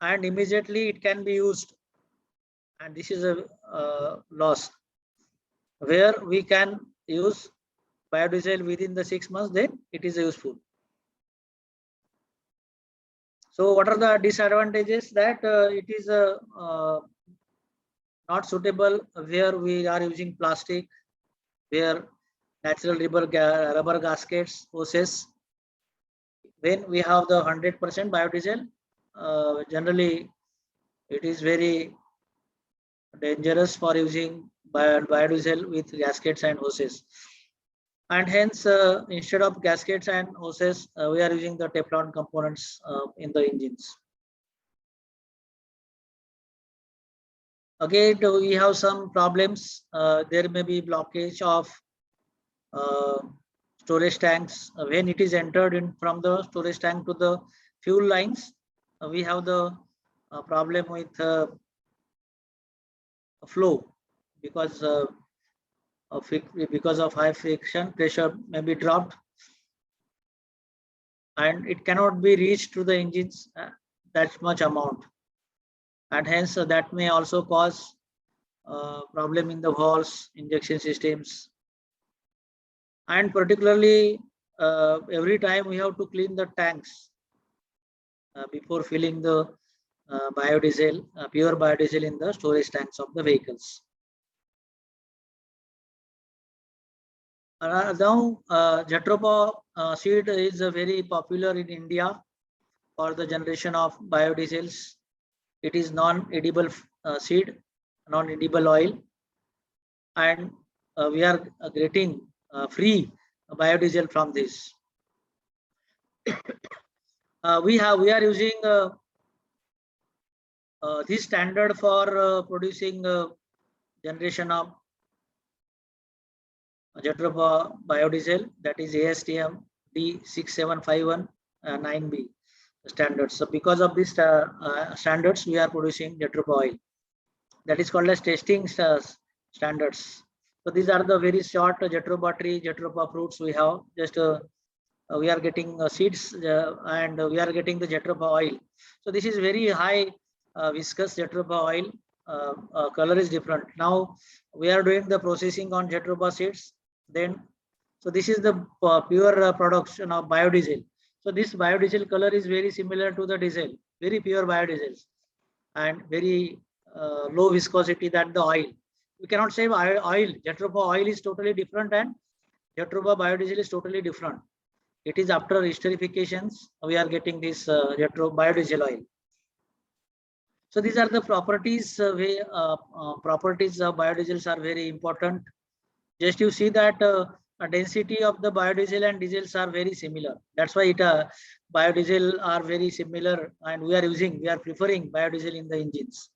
and immediately it can be used, and this is a loss. Where we can use biodiesel within the 6 months, then it is useful. So what are the disadvantages? That it is not suitable where we are using plastic, where natural rubber gaskets, hoses. When we have the 100% biodiesel, generally it is very dangerous for using biodiesel with gaskets and hoses. And hence, instead of gaskets and hoses, we are using the Teflon components in the engines. Again, we have some problems. There may be blockage of storage tanks when it is entered in from the storage tank to the fuel lines. We have the problem with flow because because of high friction, pressure may be dropped, and it cannot be reached to the engines that much amount, and hence that may also cause problem in the valves, injection systems, and particularly every time we have to clean the tanks before filling the biodiesel, pure biodiesel in the storage tanks of the vehicles. Now, Jatropha seed is very popular in India for the generation of biodiesels. It is non-edible seed, non-edible oil, and we are getting free biodiesel from this. We are using this standard for producing generation of Jatropha biodiesel, that is ASTM D6751 9B standards. So because of these standards, we are producing Jatropha oil. That is called as testing standards. So these are the very short Jatropha tree, Jatropha fruits we have. Just we are getting seeds and we are getting the Jatropha oil. So this is very high viscous Jatropha oil. Color is different. Now we are doing the processing on Jatropha seeds. Then, so this is the pure production of biodiesel. So this biodiesel color is very similar to the diesel, very pure biodiesels, and very low viscosity than the oil. We cannot say oil. Jatropha oil is totally different, and Jatropha biodiesel is totally different. It is after esterifications we are getting this Jatropha biodiesel oil. So these are the properties. Properties of biodiesels are very important. Just you see that density of the biodiesel and diesels are very similar. That's why biodiesel are very similar, and we are preferring biodiesel in the engines.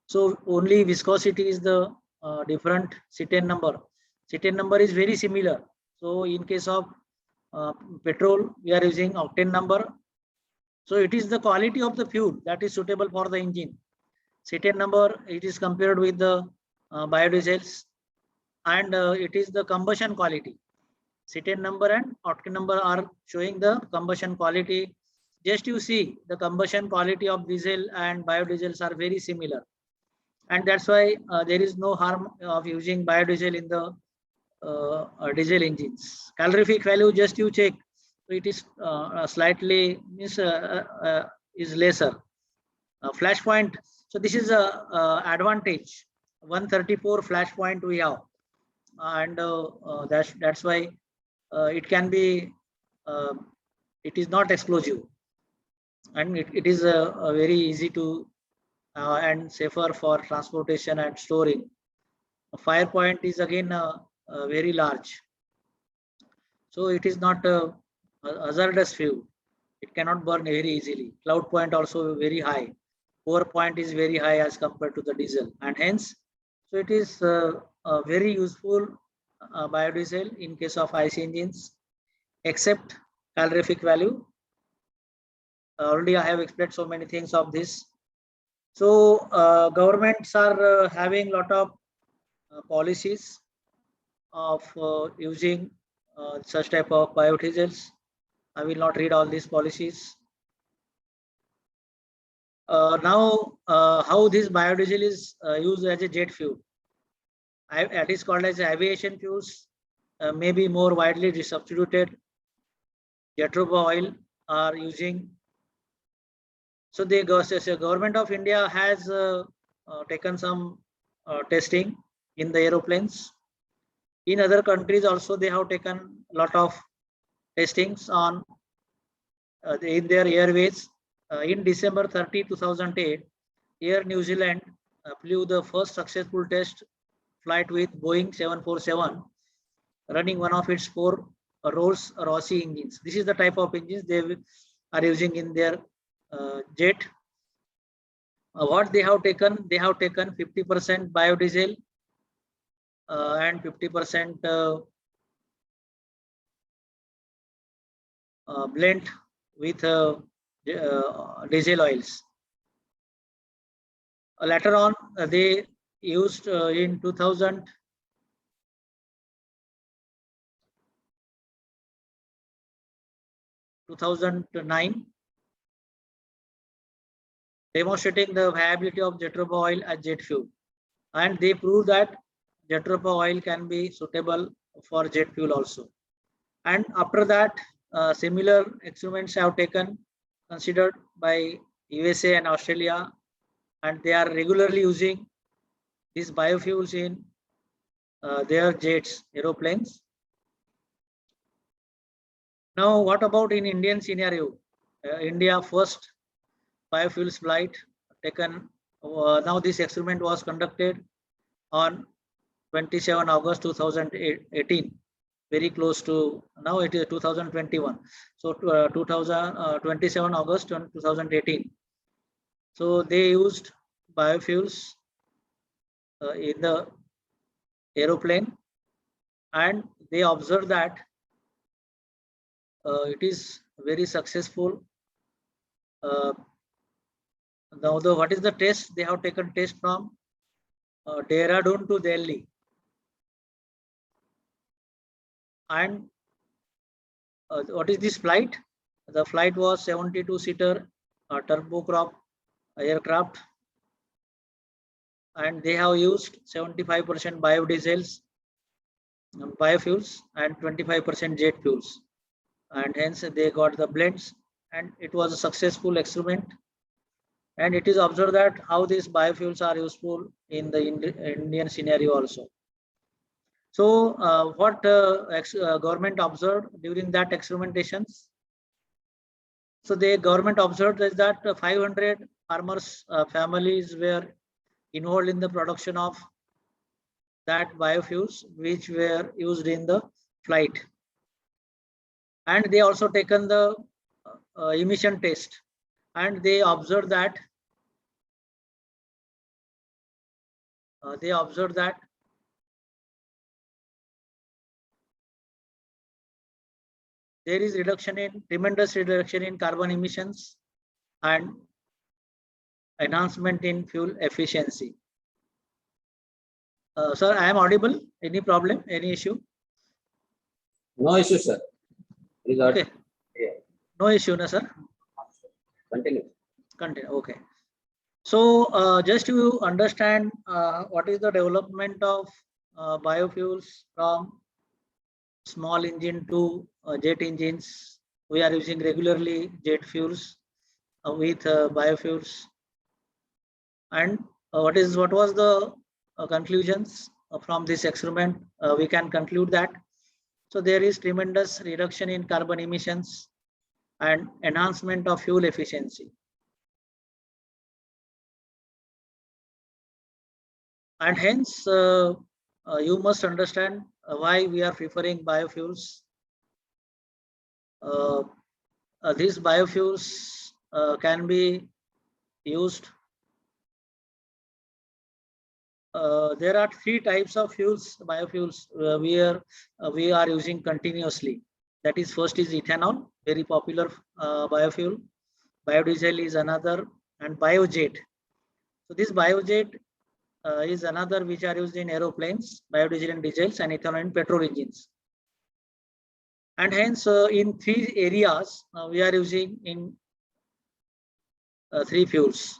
So only viscosity is the different cetane number. Cetane number is very similar. So in case of petrol, we are using octane number. So it is the quality of the fuel that is suitable for the engine. Cetane number, it is compared with the biodiesels, and it is the combustion quality. Cetane number and octane number are showing the combustion quality. Just you see the combustion quality of diesel and biodiesels are very similar, and that's why there is no harm of using biodiesel in the diesel engines. Calorific value, just you check, so it is slightly is lesser. Flash point, so this is a advantage. 134 flash point we have, and that's why it can be it is not explosive, and it is very easy to and safer for transportation and storing. Fire point is again very large, so it is not a hazardous fuel. It cannot burn very easily. Cloud point also very high. Pour point is very high as compared to the diesel, and hence, so it is a very useful biodiesel in case of IC engines, except calorific value. Already I have explained so many things of this. So governments are having a lot of policies of using such type of biodiesels. I will not read all these policies. Now, how this biodiesel is used as a jet fuel. It is called as aviation fuels, may be more widely substituted. Jatropha oil are using. So the government of India has taken some testing in the aeroplanes. In other countries also, they have taken a lot of testings on in their airways. In December 30, 2008, Air New Zealand flew the first successful test flight with Boeing 747 running one of its 4 Rolls-Royce engines. This is the type of engines they are using in their jet. What they have taken? They have taken 50% biodiesel and 50% blend with diesel oils. Later on, they used in 2009, demonstrating the viability of Jatropha oil as jet fuel, and they proved that Jatropha oil can be suitable for jet fuel also. And after that, similar experiments have taken considered by USA and Australia, and they are regularly using these biofuels in their jets, aeroplanes. Now, what about in Indian scenario? India first biofuels flight taken. Now this experiment was conducted on 27 August 2018, very close to, now it is 2021. So 27 August 2018. So they used biofuels in the aeroplane, and they observed that it is very successful. Now, what is the test? They have taken test from Dehradun to Delhi, and what is this flight? The flight was 72-seater turboprop aircraft, and they have used 75% biodiesels, biofuels, and 25% jet fuels, and hence they got the blends, and it was a successful experiment. And it is observed that how these biofuels are useful in the Indian scenario also. So what government observed during that experimentations? So the government observed is that 500 farmers families were involved in the production of that biofuels which were used in the flight, and they also taken the emission test, and they observed that there is tremendous reduction in carbon emissions and enhancement in fuel efficiency. Sir, I am audible. Any problem? Any issue? No issue, sir. Please Okay. Yeah. No issue, no, sir. Continue. Continue. Okay. So just to understand what is the development of biofuels from small engine to jet engines. We are using regularly jet fuels with biofuels. And what was the conclusions from this experiment? We can conclude that. So there is tremendous reduction in carbon emissions and enhancement of fuel efficiency. And hence, you must understand why we are preferring biofuels. These biofuels can be used. There are 3 types of fuels, biofuels we are using continuously. That is, first is ethanol, very popular biofuel. Biodiesel is another, and biojet. So this biojet is another which are used in aeroplanes, biodiesel and diesels, and ethanol in petrol engines. And hence, in 3 areas, we are using in 3 fuels.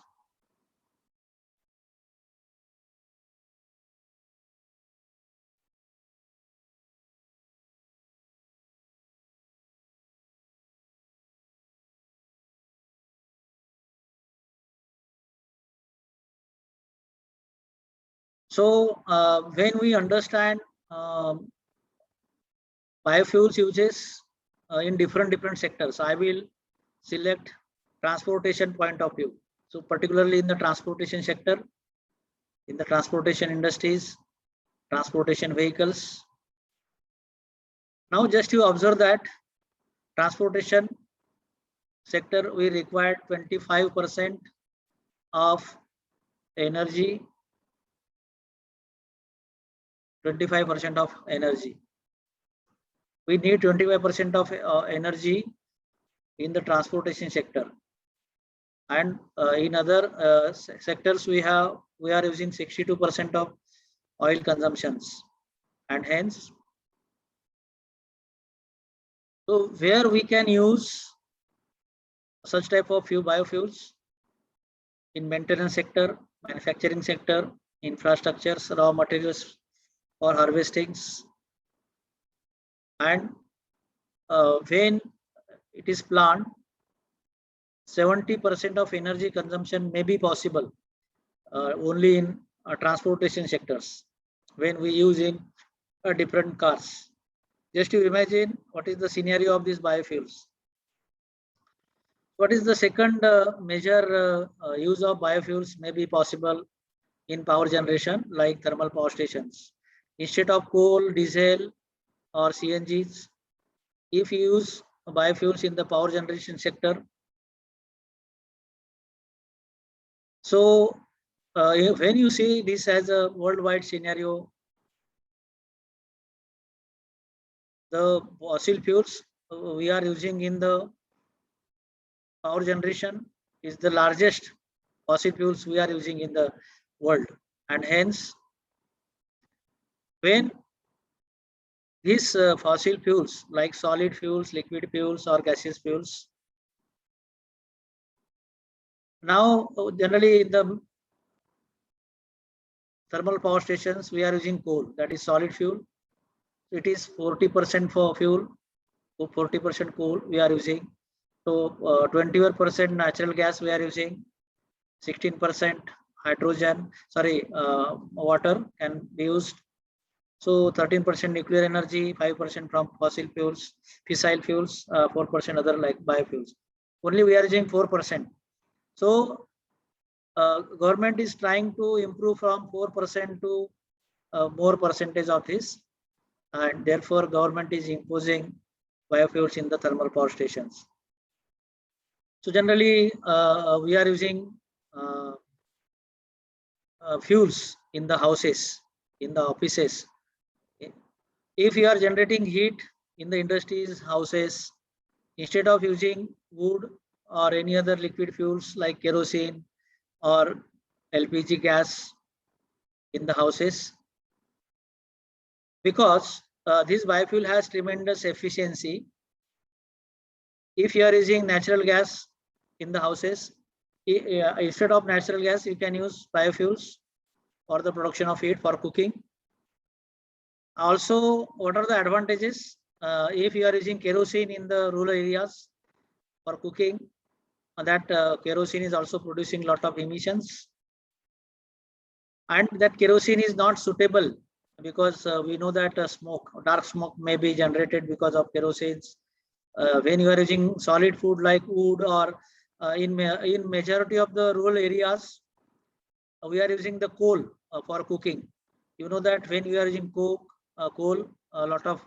So when we understand biofuels uses in different sectors, I will select transportation point of view. So particularly in the transportation sector, in the transportation industries, transportation vehicles, Now just you observe that transportation sector, we require 25% of energy, 25% of energy. We need 25% of energy in the transportation sector. And in other sectors, we are using 62% of oil consumptions. And hence, so where we can use such type of biofuels in maintenance sector, manufacturing sector, infrastructures, raw materials for harvestings, and when it is planned, 70% of energy consumption may be possible only in transportation sectors when we use in different cars. Just to imagine what is the scenario of these biofuels. What is the second major use of biofuels may be possible in power generation, like thermal power stations. Instead of coal, diesel or CNGs, if you use biofuels in the power generation sector, so when you see this as a worldwide scenario, the fossil fuels we are using in the power generation is the largest fossil fuels we are using in the world. And hence, when these fossil fuels like solid fuels, liquid fuels or gaseous fuels, now generally in the thermal power stations we are using coal, that is solid fuel. It is 40% for fuel, 40% coal we are using. So 21% natural gas we are using, 16% hydrogen, water can be used. So 13% nuclear energy, 5% from fossil fuels, fissile fuels, 4% other like biofuels. Only we are using 4%. So government is trying to improve from 4% to more percentage of this, and therefore government is imposing biofuels in the thermal power stations. So generally we are using fuels in the houses, in the offices. If you are generating heat in the industries, houses, instead of using wood or any other liquid fuels like kerosene or LPG gas in the houses, because this biofuel has tremendous efficiency. If you are using natural gas in the houses, instead of natural gas, you can use biofuels for the production of heat for cooking. Also, what are the advantages? If you are using kerosene in the rural areas for cooking, that kerosene is also producing a lot of emissions, and that kerosene is not suitable because we know that dark smoke may be generated because of kerosene. When you are using solid food like wood or in majority of the rural areas, we are using the coal for cooking. You know that when we are using coal, a lot of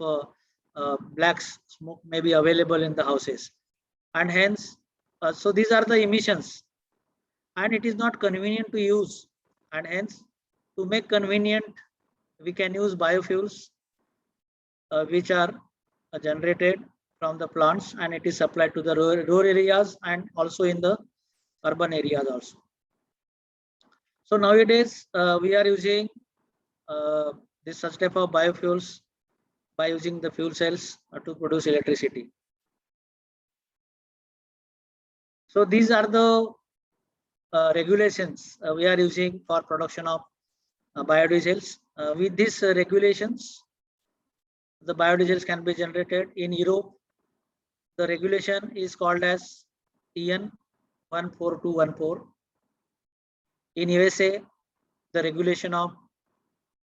black smoke may be available in the houses, and hence, so these are the emissions, and it is not convenient to use, and hence, to make convenient, we can use biofuels, which are generated from the plants, and it is supplied to the rural areas and also in the urban areas also. So nowadays we are using this such type of biofuels by using the fuel cells to produce electricity. So these are the regulations we are using for production of biodiesels. With these regulations, the biodiesels can be generated. In Europe, the regulation is called as EN 14214. In USA, the regulation of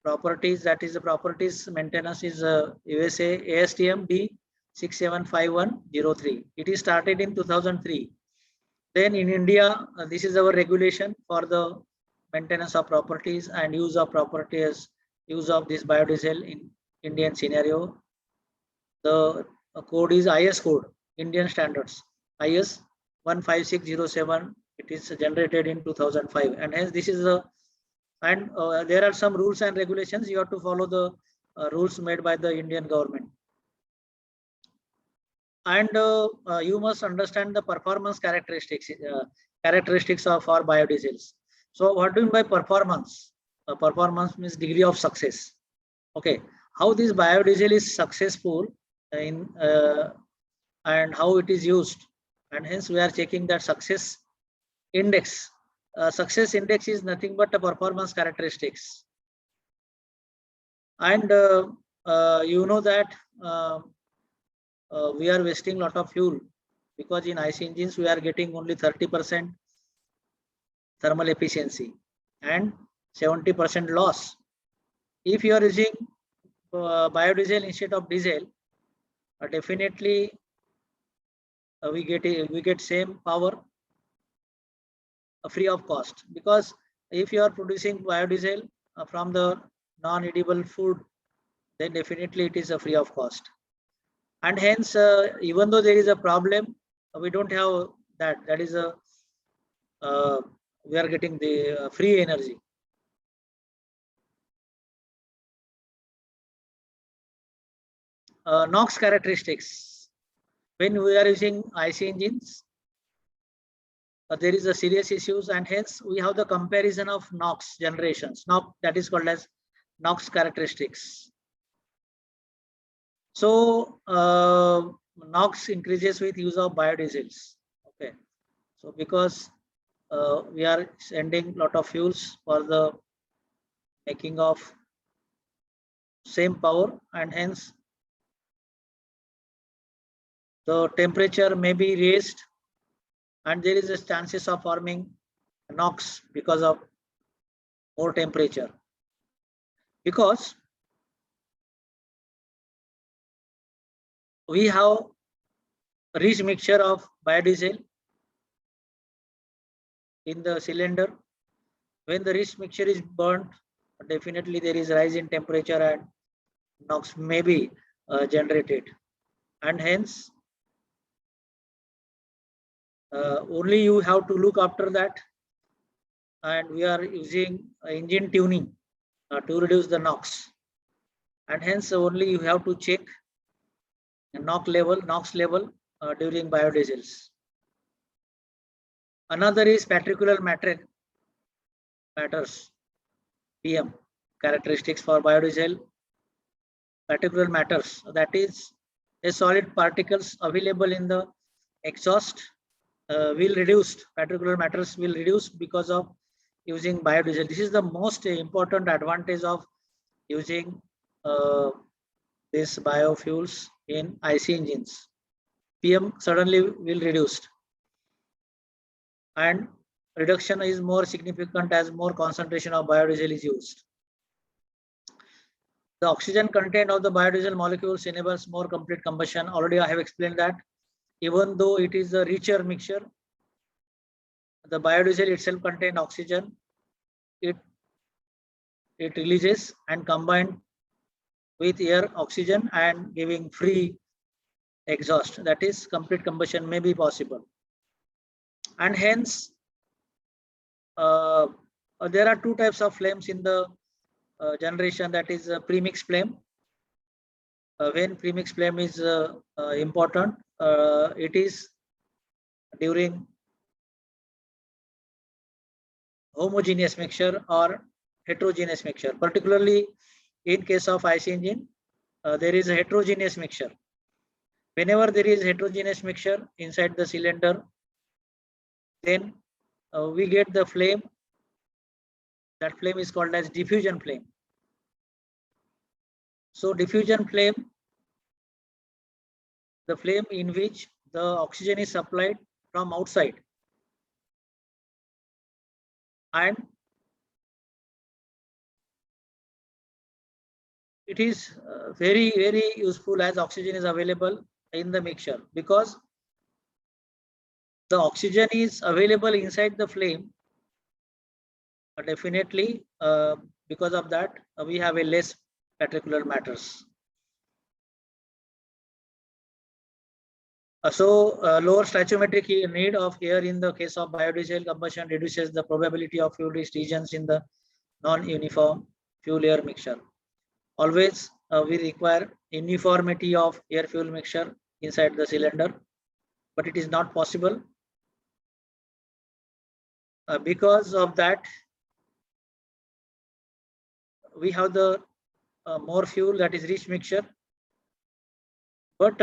properties, that is the properties maintenance, is USA ASTM D675103. It is started in 2003. Then in India, this is our regulation for the maintenance of properties and use of properties, use of this biodiesel in Indian scenario. The code is IS code, Indian standards, IS 15607. It is generated in 2005, and hence this is the, and there are some rules and regulations. You have to follow the rules made by the Indian government. And you must understand the performance characteristics of our biodiesels. So what do you mean by performance? Performance means degree of success. Okay, how this biodiesel is successful in and how it is used, and hence we are checking that success index. Success index is nothing but a performance characteristics. And you know that we are wasting a lot of fuel, because in IC engines we are getting only 30% thermal efficiency and 70% loss. If you are using biodiesel instead of diesel, definitely we get same power free of cost, because if you are producing biodiesel from the non-edible food, then definitely it is a free of cost. And hence, even though there is a problem, we don't have that. That is a we are getting the free energy. NOx characteristics. When we are using IC engines, there is a serious issues, and hence we have the comparison of NOx generations. Now that is called as NOx characteristics. So NOx increases with use of biodiesels. Okay, so because we are sending lot of fuels for the making of same power, and hence the temperature may be raised, and there is a chances of forming NOx because of more temperature. Because we have a rich mixture of biodiesel in the cylinder. When the rich mixture is burnt, definitely there is rise in temperature and NOx may be generated, and hence only you have to look after that. And we are using engine tuning to reduce the NOx, and hence only you have to check the NOx level during biodiesels. Another is particulate matters, PM characteristics for biodiesel. Particulate matters, that is a solid particles available in the exhaust will reduce. Particulate matters will reduce because of using biodiesel. This is the most important advantage of using these biofuels in IC engines. PM suddenly will reduce, and reduction is more significant as more concentration of biodiesel is used. The oxygen content of the biodiesel molecules enables more complete combustion. Already I have explained that. Even though it is a richer mixture, the biodiesel itself contains oxygen. It releases and combined with air, oxygen, and giving free exhaust. That is, complete combustion may be possible. And hence, there are two types of flames in the generation, that is premix flame. When premix flame is important, it is during homogeneous mixture or heterogeneous mixture. Particularly in case of IC engine, there is a heterogeneous mixture. Whenever there is heterogeneous mixture inside the cylinder, then we get the flame. That flame is called as diffusion flame. So diffusion flame, the flame in which the oxygen is supplied from outside, and it is very useful as oxygen is available in the mixture, because the oxygen is available inside the flame. Definitely because of that we have a less particulate matters. Lower stoichiometric need of air in the case of biodiesel combustion reduces the probability of fuel regions in the non-uniform fuel air mixture. Always we require uniformity of air fuel mixture inside the cylinder, but it is not possible. Because of that, we have the more fuel, that is rich mixture, but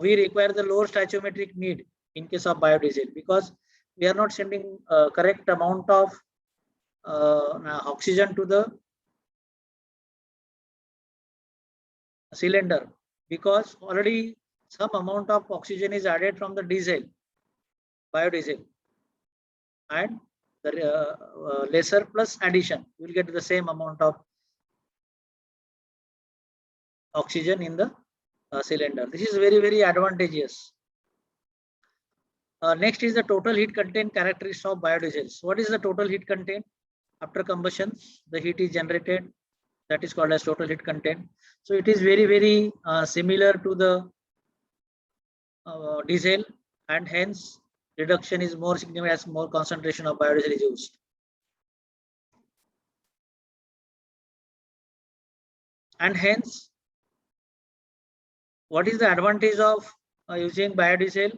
we require the lower stoichiometric need in case of biodiesel, because we are not sending correct amount of oxygen to the cylinder, because already some amount of oxygen is added from the diesel, biodiesel, and the lesser plus addition will get the same amount of oxygen in the cylinder. This is very, very advantageous. Next is the total heat content characteristics of biodiesels. What is the total heat content? After combustion, the heat is generated. That is called as total heat content. So it is very, very similar to the diesel, and hence reduction is more significant as more concentration of biodiesel is used. And hence, what is the advantage of using biodiesel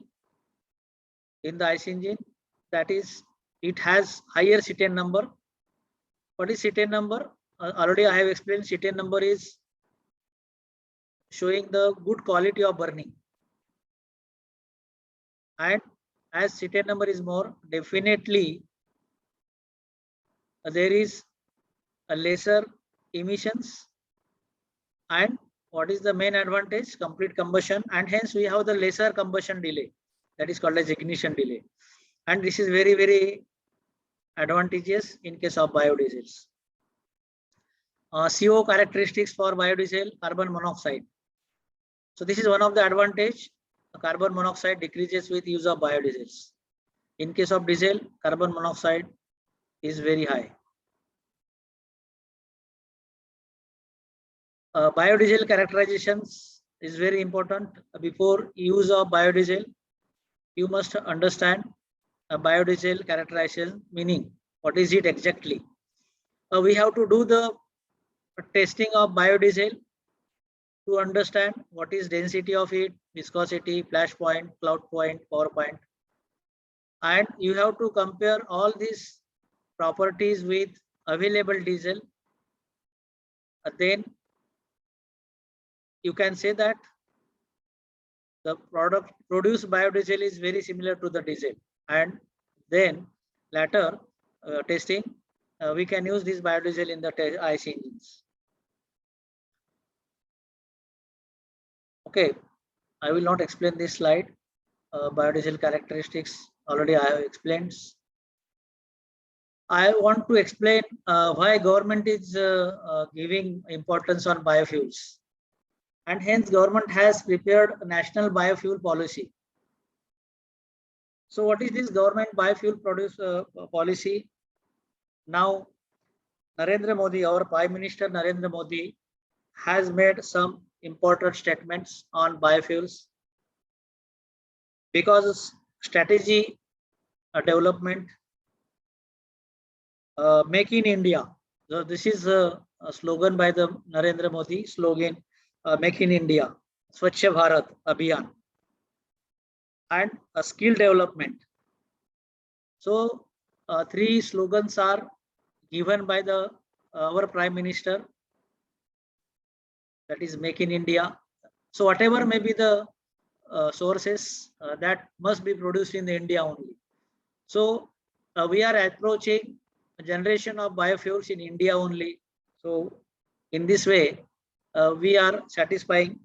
in the IC engine? That is, it has higher cetane number. What is cetane number? Already I have explained. Cetane number is showing the good quality of burning, and as cetane number is more, definitely there is a lesser emissions. And what is the main advantage? Complete combustion, and hence we have the lesser combustion delay, that is called as ignition delay, and this is very, very advantageous in case of biodiesels. CO characteristics for biodiesel: carbon monoxide. So this is one of the advantage. Carbon monoxide decreases with use of biodiesels. In case of diesel, carbon monoxide is very high. Biodiesel characterizations is very important. Before use of biodiesel, you must understand a biodiesel characterization meaning. What is it exactly? We have to do the testing of biodiesel to understand what is density of it, viscosity, flash point, cloud point, power point, and you have to compare all these properties with available diesel. Then you can say that the product produced biodiesel is very similar to the diesel, and then later testing we can use this biodiesel in the IC engines. Okay, I will not explain this slide. Biodiesel characteristics already I have explained. I want to explain why government is giving importance on biofuels, and hence government has prepared a national biofuel policy. So what is this government biofuel policy? Now Narendra Modi, our Prime Minister Narendra Modi, has made some important statements on biofuels, because strategy development, make in India. So this is a slogan by the Narendra Modi, slogan make in India, Swachh Bharat Abhiyan, and a skill development. So three slogans are given by the our Prime Minister, that is make in India. So whatever may be the sources that must be produced in the India only. So we are approaching a generation of biofuels in India only. So in this way, we are satisfying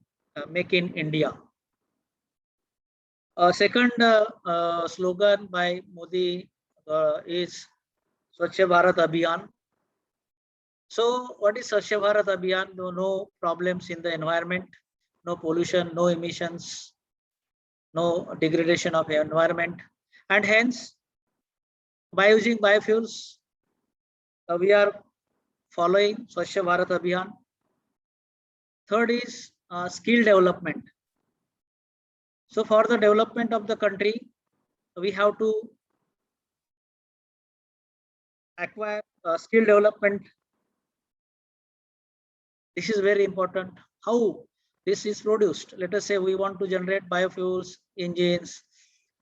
make in India. Second slogan by Modi is Swachh Bharat Abhiyan. So what is Swachh Bharat Abhiyan? No problems in the environment, no pollution, no emissions, no degradation of environment, and hence by using biofuels we are following Swachh Bharat Abhiyan. Third is skill development. So for the development of the country, we have to acquire skill development. This is very important. How this is produced? Let us say we want to generate biofuels, engines.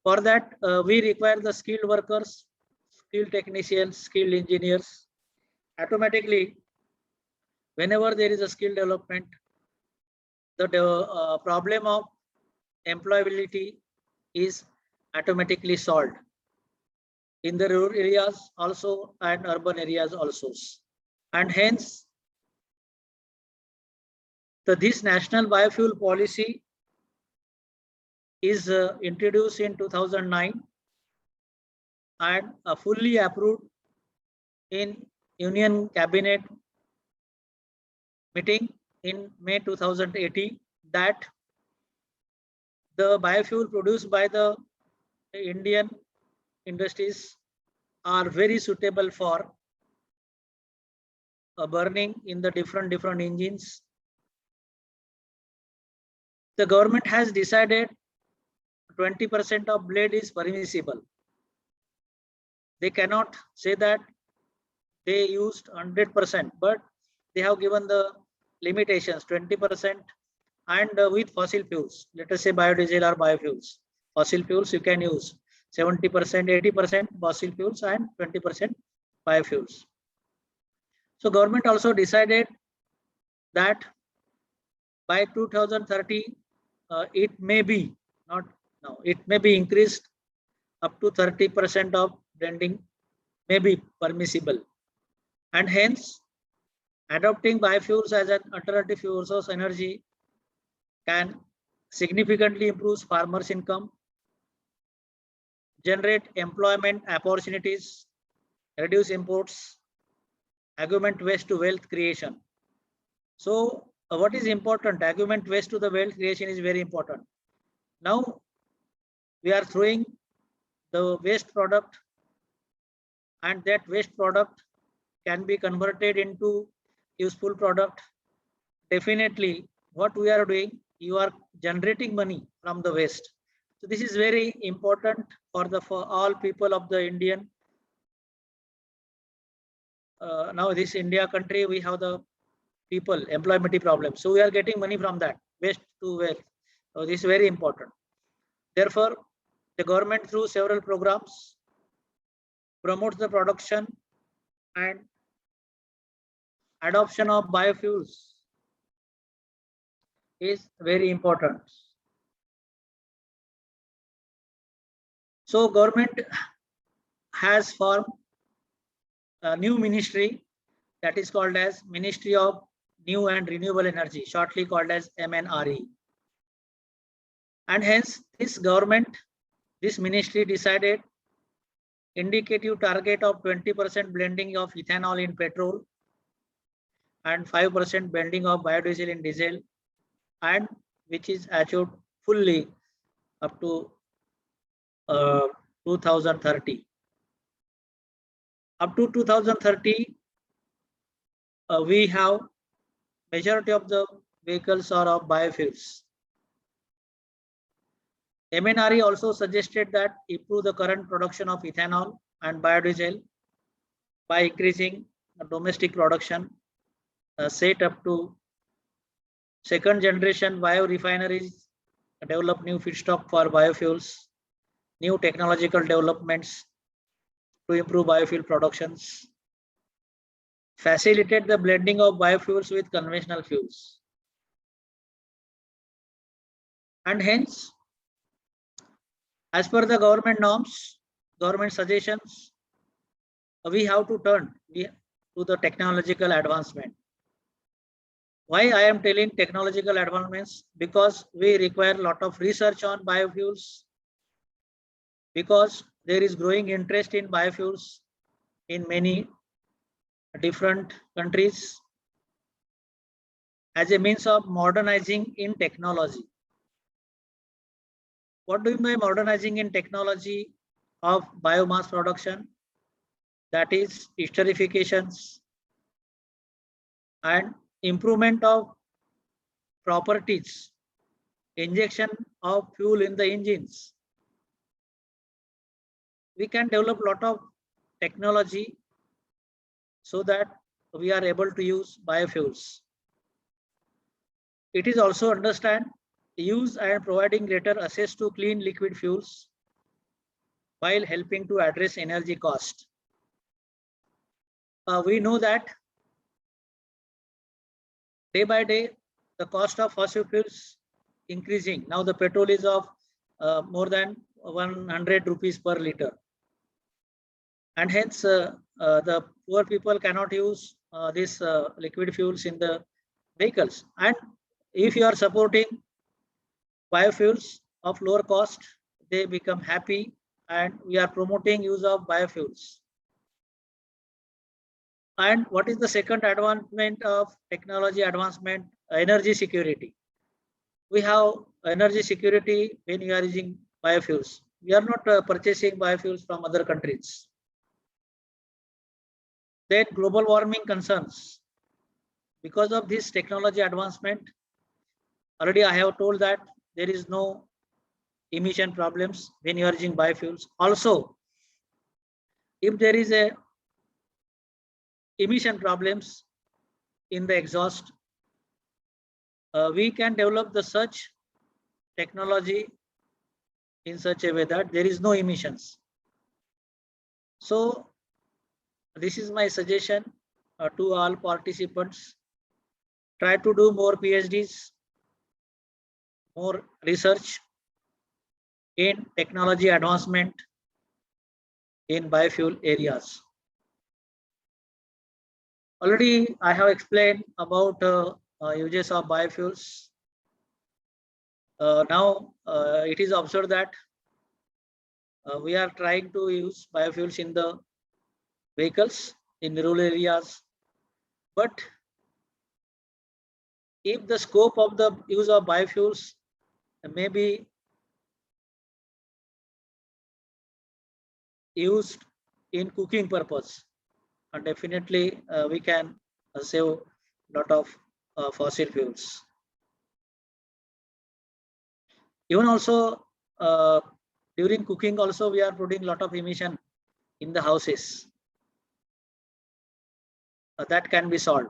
For that, we require the skilled workers, skilled technicians, skilled engineers. Automatically, whenever there is a skill development, the problem of employability is automatically solved in the rural areas also and urban areas also. And hence, this national biofuel policy is introduced in 2009 and fully approved in Union Cabinet meeting in May 2018, that the biofuel produced by the Indian industries are very suitable for burning in the different engines. The government has decided 20% of blade is permissible. They cannot say that they used 100%, but they have given the limitations 20% and with fossil fuels, let us say biodiesel or biofuels. Fossil fuels you can use 70%, 80% fossil fuels and 20% biofuels. So government also decided that by 2030, it may be not now, it may be increased up to 30% of blending may be permissible, and hence adopting biofuels as an alternative fuel source energy can significantly improve farmers' income, generate employment opportunities, reduce imports, augment waste to wealth creation. So what is important? Augment waste to the wealth creation is very important. Now we are throwing the waste product, and that waste product can be converted into useful product. Definitely what we are doing, you are generating money from the waste. So this is very important for all people of the Indian. Now this India country, we have the people employment problem. So we are getting money from that waste to wealth. So this is very important. Therefore, the government through several programs promotes the production and adoption of biofuels is very important. So government has formed a new ministry that is called as Ministry of New and Renewable Energy, shortly called as MNRE. And hence this government, this ministry decided indicative target of 20% blending of ethanol in petrol and 5% blending of biodiesel in diesel, and which is achieved fully up to 2030. Up to 2030, we have majority of the vehicles are of biofuels. MNRE also suggested that improve the current production of ethanol and biodiesel by increasing the domestic production, set up to second generation biorefineries, develop new feedstock for biofuels, new technological developments to improve biofuel productions, facilitate the blending of biofuels with conventional fuels. And hence, as per the government norms, government suggestions, we have to turn to the technological advancement. Why I am telling technological advancements? Because we require a lot of research on biofuels, because there is growing interest in biofuels in many different countries as a means of modernizing in technology. What do you mean by modernizing in technology of biomass production? That is esterifications and improvement of properties, injection of fuel in the engines. We can develop lot of technology so that we are able to use biofuels. It is also understand use and providing greater access to clean liquid fuels while helping to address energy cost. We know that day by day the cost of fossil fuels increasing. Now the petrol is of more than 100 rupees per liter, and hence the poor people cannot use this liquid fuels in the vehicles. And if you are supporting biofuels of lower cost, they become happy, and we are promoting use of biofuels. And what is the second advancement of technology advancement? Energy security. We have energy security when we are using biofuels. We are not purchasing biofuels from other countries. Then global warming concerns. Because of this technology advancement, already I have told that there is no emission problems when you are using biofuels. Also, if there is a emission problems in the exhaust, we can develop the such technology in such a way that there is no emissions. So this is my suggestion to all participants. Try to do more PhDs, more research in technology advancement in biofuel areas. Already I have explained about uses of biofuels. Now it is observed that we are trying to use biofuels in the vehicles in rural areas, but if the scope of the use of biofuels may be used in cooking purpose, and definitely we can save a lot of fossil fuels. Even also during cooking also we are putting a lot of emission in the houses. That can be solved.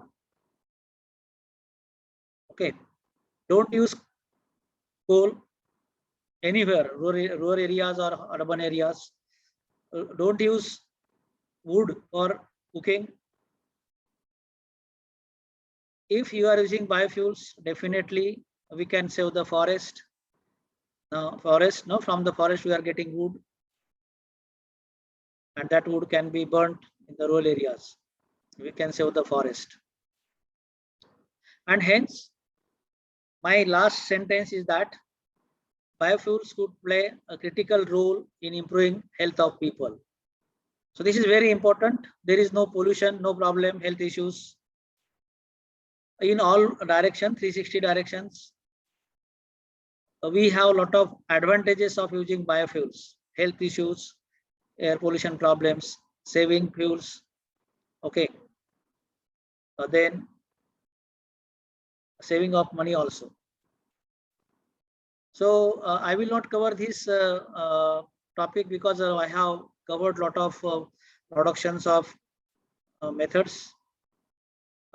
Okay, don't use coal anywhere, rural areas or urban areas. Don't use wood for cooking. If you are using biofuels, definitely we can save the forest. From the forest we are getting wood, and that wood can be burnt in the rural areas. We can save the forest. And hence, my last sentence is that biofuels could play a critical role in improving health of people. So this is very important. There is no pollution, no problem, health issues in all directions, 360 directions. We have a lot of advantages of using biofuels: health issues, air pollution problems, saving fuels. Okay. Then saving of money also. So I will not cover this topic because I have covered a lot of productions of methods,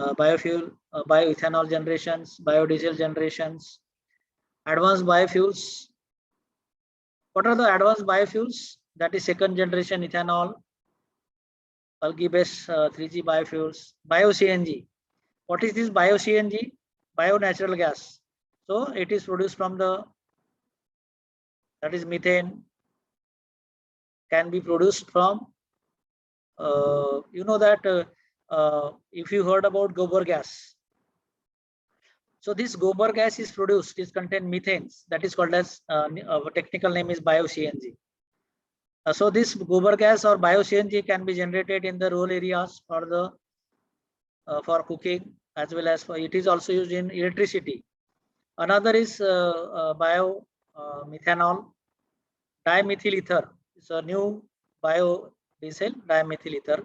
biofuel, bioethanol generations, biodiesel generations, advanced biofuels. What are the advanced biofuels? That is second generation ethanol, algae-based 3G biofuels, bio-CNG. What is this bio-CNG? Bio-natural gas. So it is produced from the, that is methane, can be produced from, you know that if you heard about gobar gas. So this gobar gas is produced, is contain methanes, that is called as, technical name is bio-CNG. So this gobar gas or bio-CNG can be generated in the rural areas for the for cooking, as well as for, it is also used in electricity. Another is bio methanol, dimethyl ether. It's a new biodiesel, dimethyl ether,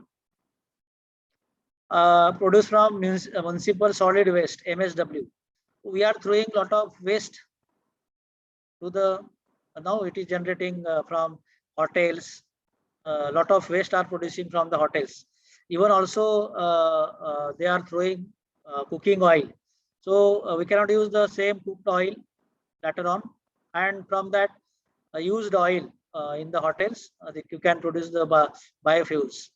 produced from municipal solid waste, MSW. We are throwing a lot of waste to the, now it is generating from hotels. A lot of waste are producing from the hotels. Even also they are throwing cooking oil. So we cannot use the same cooked oil later on. And from that used oil in the hotels, you can produce the biofuels.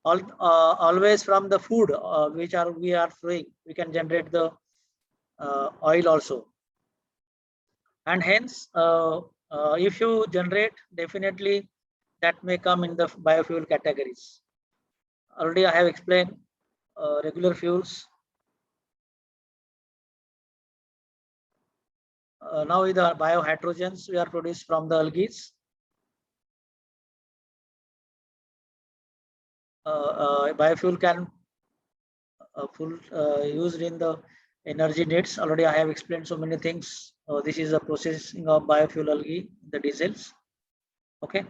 Always from the food which we are throwing, we can generate the oil also. And hence, if you generate, definitely that may come in the biofuel categories. Already I have explained regular fuels. Now with the biohydrogens, we are produced from the algae. Biofuel can used in the energy needs. Already I have explained so many things. This is the processing of biofuel algae, the diesels. Okay.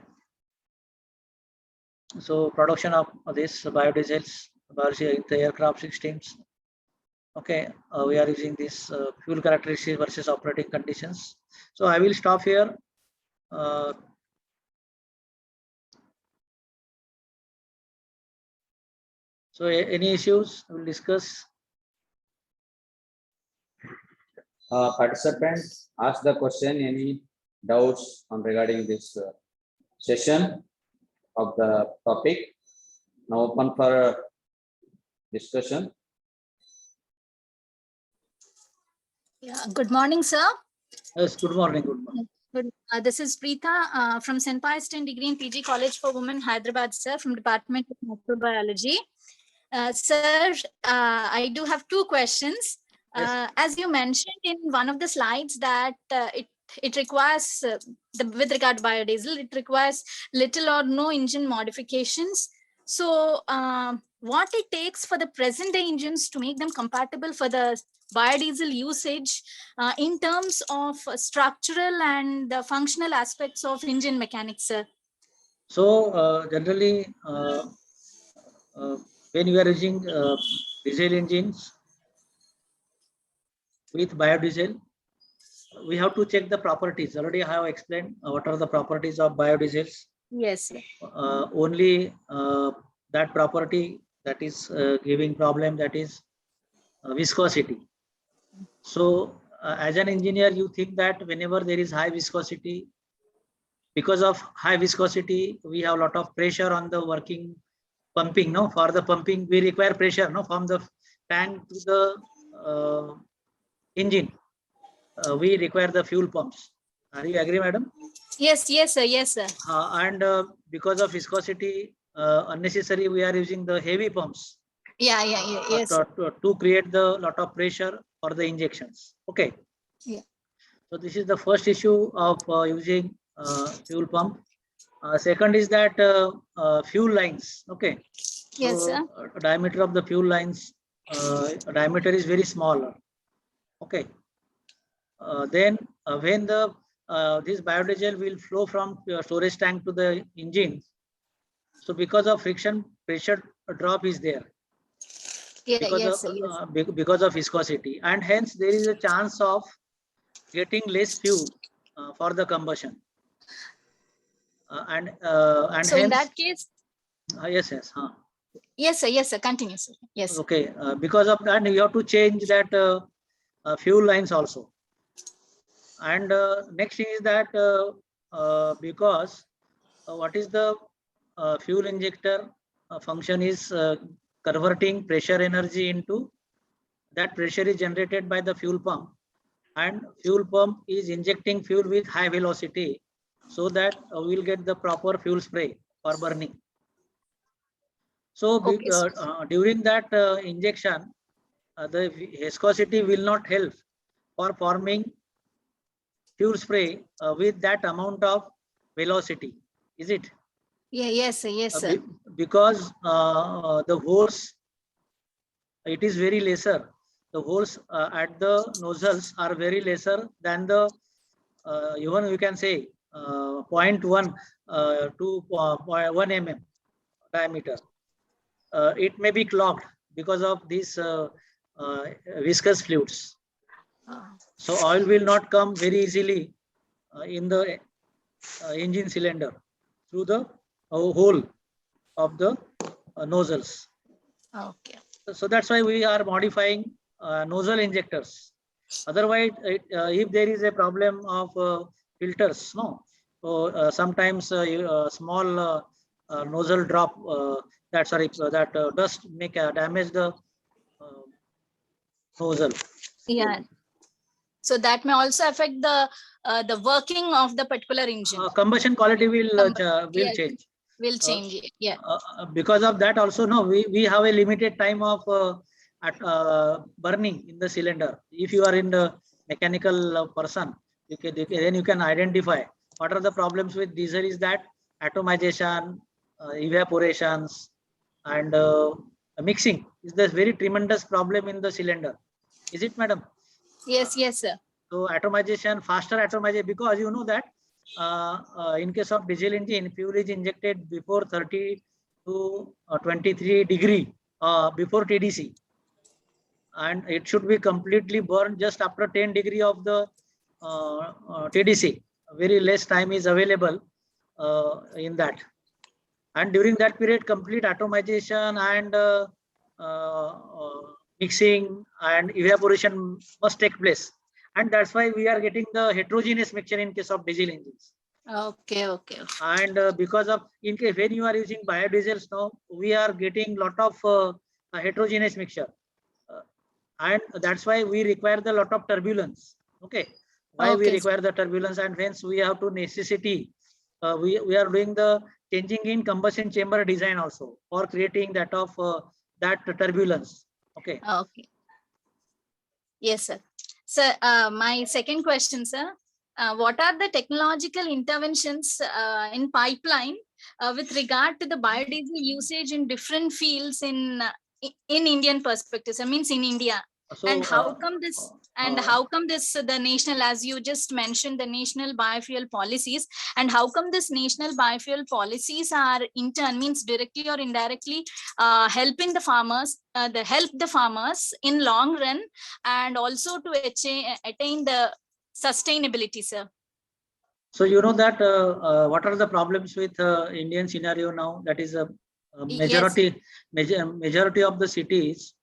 So production of this biodiesels, the aircraft systems. Okay, we are using this fuel characteristics versus operating conditions. So I will stop here. So any issues we'll discuss? Participant, ask the question, any doubts on regarding this session of the topic? Now open for discussion. Yeah, good morning, sir. Yes, good morning. Good morning. This is Preetha from St. Pius X Degree in PG College for Women, Hyderabad, sir, from Department of Microbiology. Sir, I do have two questions. Yes. As you mentioned in one of the slides that it requires, with regard to biodiesel, it requires little or no engine modifications. So what it takes for the present day engines to make them compatible for the biodiesel usage in terms of structural and functional aspects of engine mechanics, sir? So generally, when we are using diesel engines with biodiesel, we have to check the properties. Already I have explained what are the properties of biodiesels. Yes, sir. Only that property that is giving problem, that is viscosity. So as an engineer, you think that whenever there is high viscosity, because of high viscosity, we have a lot of pressure on the working pumping. No, for the pumping, we require pressure, no, from the tank to the engine. We require the fuel pumps. Are you agree, madam? Yes, yes, sir. Yes, sir. And because of viscosity, unnecessary, we are using the heavy pumps. Yeah, yes. To create the lot of pressure for the injections. Okay. Yeah. So this is the first issue of using fuel pump. Second is that fuel lines. Okay. Yes, so, sir. Diameter of the fuel lines, diameter is very small. Okay. Then when the this biodiesel will flow from storage tank to the engine, so because of friction, pressure drop is there. Yeah, Because yes, of sir, yes. Because of viscosity, and hence there is a chance of getting less fuel for the combustion. And So hence, in that case, yes. yes, sir. Continue, sir. Yes. Okay. Because of that, you have to change that fuel lines also. And next is that because what is the fuel injector function is converting pressure energy into, that pressure is generated by the fuel pump, and fuel pump is injecting fuel with high velocity, so that we'll get the proper fuel spray for burning. So Okay, during that injection, the viscosity will not help for forming fuel spray with that amount of velocity. Is it? Yeah, yes, sir. Yes, sir. Because the holes, it is very lesser. The holes at the nozzles are very lesser than the even you can say 0.1 to 1 mm diameter. It may be clogged because of these viscous fluids. So oil will not come very easily in the engine cylinder through the hole of the nozzles. Okay. So that's why we are modifying nozzle injectors. Otherwise, if there is a problem of filters, no, so sometimes small nozzle drop that dust make damage the nozzle. Yeah. So that may also affect the working of the particular engine. Combustion quality will Yeah, change. will change it. Yeah. Because of that also, no, we have a limited time of burning in the cylinder. If you are in the mechanical person, then you can identify what are the problems with diesel is that atomization, evaporations, and mixing is the very tremendous problem in the cylinder. Is it, madam? Yes, yes, sir. So atomization, faster atomization, because you know that in case of diesel engine, fuel is injected before 30 to 23 degree before TDC, and it should be completely burned just after 10 degree of the TDC. Very less time is available in that, and during that period, complete atomization and mixing and evaporation must take place, and that's why we are getting the heterogeneous mixture in case of diesel engines. Okay, okay. And because of in case when you are using biodiesels now, we are getting lot of heterogeneous mixture, and that's why we require the lot of turbulence. Okay, why we Okay, require the turbulence, and hence we have to necessity. We are doing the changing in combustion chamber design also for creating that of that turbulence. Okay. okay. Yes, sir. Sir, my second question, sir. What are the technological interventions in pipeline with regard to the biodiesel usage in different fields in Indian perspectives? I mean, in India. So, And how come this? And how come this? The national, as you just mentioned, the national biofuel policies, and how come this national biofuel policies are in turn means directly or indirectly helping the farmers, help the farmers in long run, and also to attain the sustainability, sir? So you know that what are the problems with Indian scenario now? That is a majority of the cities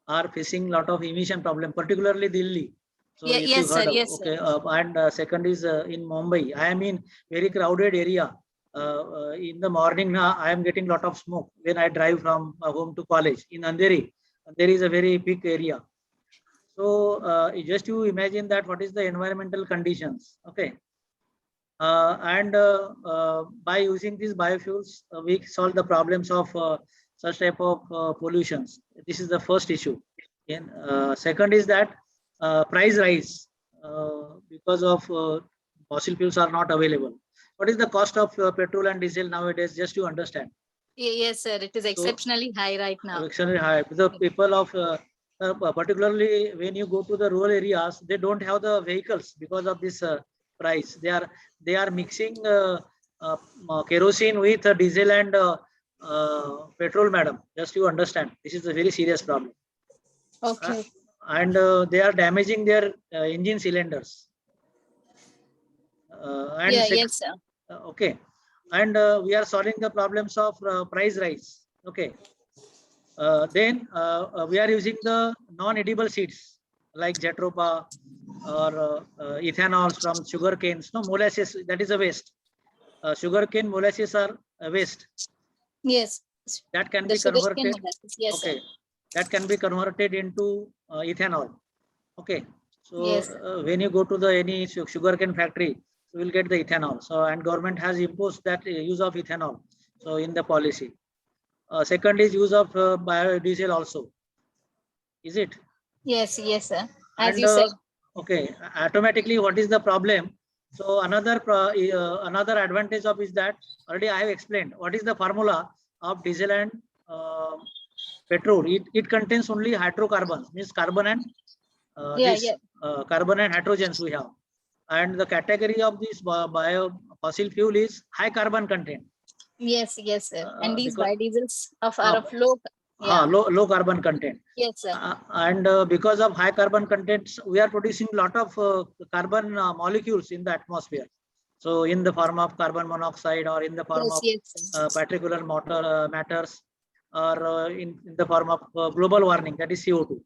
are facing lot of emission problem, particularly Delhi. So Yeah, if yes, you heard sir. of, Yes, okay, sir. and second is in Mumbai. I am in very crowded area. In the morning now, I am getting lot of smoke when I drive from home to college. In Andheri, there is a very big area. So just you imagine that what is the environmental conditions. Okay. And by using these biofuels, we solve the problems of such type of pollutions. This is the first issue. And second is that price rise because of fossil fuels are not available. What is the cost of petrol and diesel nowadays? Just to understand. Yes, sir. It is exceptionally high right now. Exceptionally high. The people of particularly when you go to the rural areas, they don't have the vehicles because of this price. They are mixing kerosene with diesel and petrol, madam. Just you understand, this is a very serious problem. Okay. And they are damaging their engine cylinders. And Yes, sir. okay, and we are solving the problems of price rise. Okay. Then we are using the non-edible seeds like Jatropha or ethanol from sugar canes. No, molasses, that is a waste. Sugarcane molasses are a waste. Yes. That can The be sugarcane converted. molasses. Yes, Okay, sir. that can be converted into ethanol. Okay, so Yes. when you go to the any sugarcane factory, you will get the ethanol. So and government has imposed that use of ethanol. So in the policy. Second is use of biodiesel also. Is it? Yes, yes, sir. As And you said. okay, automatically what is the problem? So another another advantage of is that already I have explained what is the formula of diesel and petrol. It contains only hydrocarbons, means carbon and carbon and hydrogens we have. And the category of this fossil fuel is high carbon content. Yes, yes, sir. And these because biodiesels are of low Yeah. Low carbon content. Yes, sir. And because of high carbon contents, we are producing a lot of carbon molecules in the atmosphere. So in the form of carbon monoxide, or in the form Yes, of yes, sir. particular matters, or in the form of global warming, that is CO2.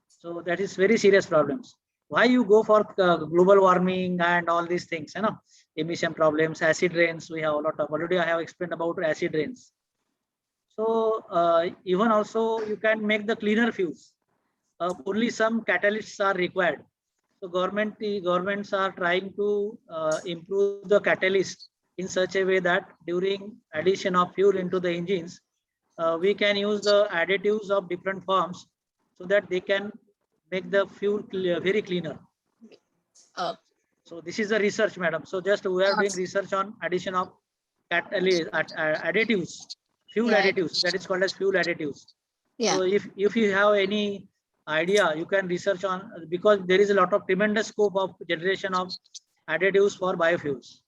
So that is very serious problems. Why you go for global warming and all these things, emission problems, acid rains, we have a lot of, already I have explained about acid rains. So even also you can make the cleaner fuels. Only some catalysts are required. So governments are trying to improve the catalyst in such a way that during addition of fuel into the engines, we can use the additives of different forms so that they can make the fuel very cleaner. Oh, So this is the research, madam. So just we are doing awesome. research on addition of additives, fuel Yeah, additives. That is called as fuel additives. yeah. So if you have any idea, you can research on, because there is a lot of tremendous scope of generation of additives for biofuels.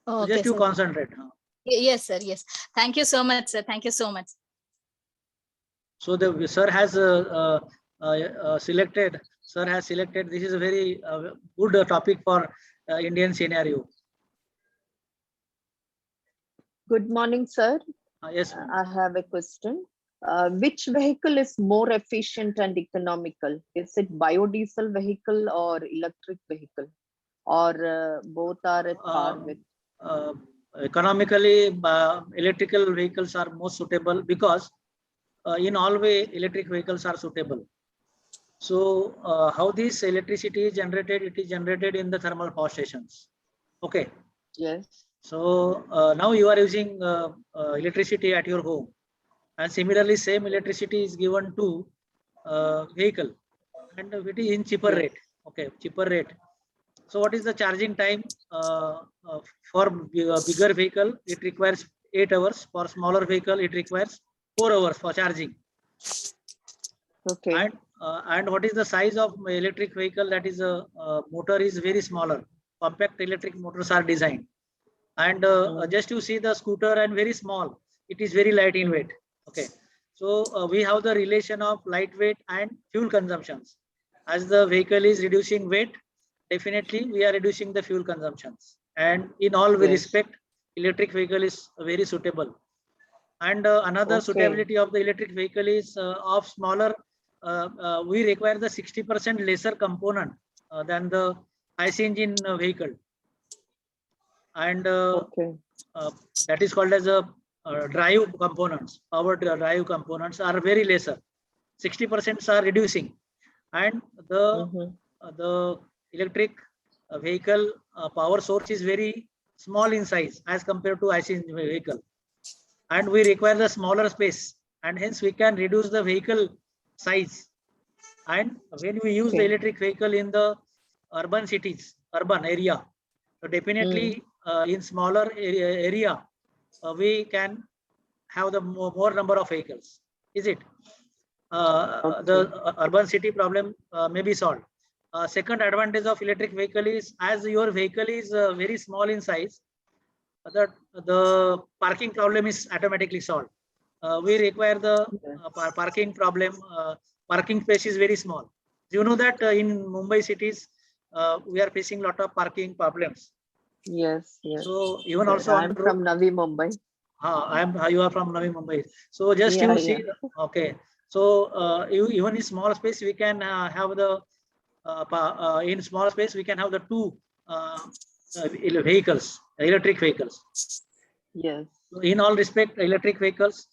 So Okay, just you sir. concentrate. Yes, sir. Yes. Thank you so much, sir. Thank you so much. So the sir has selected. Sir has selected. This is a very good topic for Indian scenario. Good morning, sir. Yes. I have a question. Which vehicle is more efficient and economical? Is it biodiesel vehicle or electric vehicle? Or both are at par with? Economically, electrical vehicles are most suitable, because in all way electric vehicles are suitable. So how this electricity is generated? It is generated in the thermal power stations. Okay. Yes. So now you are using electricity at your home, and similarly same electricity is given to vehicle, and it is in cheaper Yes. rate. Okay, cheaper rate. So what is the charging time for bigger vehicle? It requires 8 hours. For smaller vehicle, it requires 4 hours for charging. Okay. And what is the size of electric vehicle? That is a motor is very smaller. Compact electric motors are designed. And just you see the scooter and very small, it is very light in weight. Okay. So we have the relation of lightweight and fuel consumptions. As the vehicle is reducing weight, definitely we are reducing the fuel consumptions. And in all respect, electric vehicle is very suitable. And another suitability of the electric vehicle is of smaller, we require the 60% lesser component than the IC engine vehicle. And that is called as a drive components. Power drive components are very lesser. 60% are reducing, and the electric vehicle power source is very small in size as compared to IC vehicle, and we require the smaller space, and hence we can reduce the vehicle size. And when we use the electric vehicle in the urban cities, urban area, so definitely in smaller area, we can have the more number of vehicles. Is it? The urban city problem may be solved. Second advantage of electric vehicle is, as your vehicle is very small in size, the parking problem is automatically solved. We require the parking problem. Parking space is very small. You know that in Mumbai cities, we are facing a lot of parking problems. Yes, yes. So even also I'm from Navi Mumbai. You are from Navi Mumbai. So just you see, okay. So even in small space, we can have the in small space we can have the two vehicles, electric vehicles. Yes. So in all respect, electric vehicles.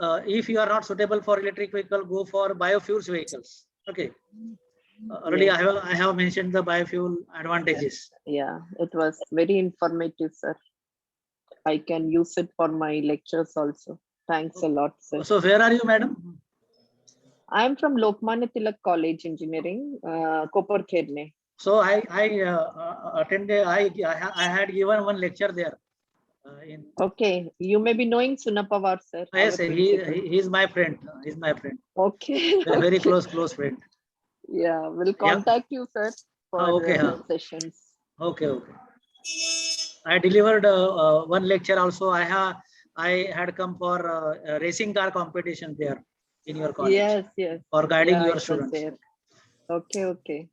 If you are not suitable for electric vehicle, go for biofuels vehicles. Okay. Already I have mentioned the biofuel advantages. Yeah, it was very informative, sir. I can use it for my lectures also. Thanks a lot, sir. So where are you, madam? I'm from Lokmanya Tilak College Engineering, Koparkherne. So I attended. I had given one lecture there. Okay, you may be knowing Sunapawar, sir. Yes, he is my friend. He's my friend. Okay. Very close friend. Yeah, we'll contact you, sir, for sessions. Okay. I delivered one lecture also. I had come for a racing car competition there. in your college Yes, yes. or guiding Yeah, your it was students. there. Okay, okay.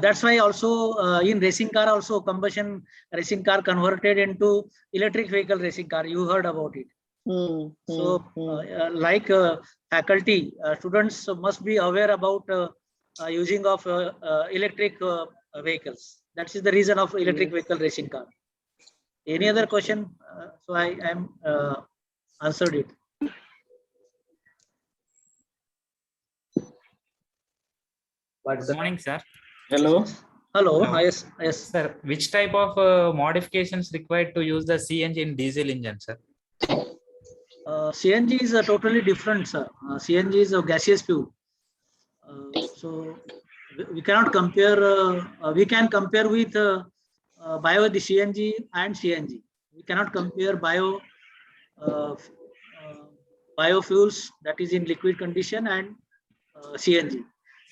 That's why also in racing car also combustion racing car converted into electric vehicle racing car. You heard about it. So like faculty, students must be aware about using of electric vehicles. That is the reason of electric Yes. vehicle racing car. Any other question? So I am answered it. Good morning, sir. Hello. Hello. Hello. Yes. Yes. Sir, which type of modifications required to use the CNG in diesel engine, sir? CNG is totally different, sir. CNG is a gaseous fuel. So we cannot compare. We can compare with bio the CNG and CNG. We cannot compare biofuels that is in liquid condition and CNG.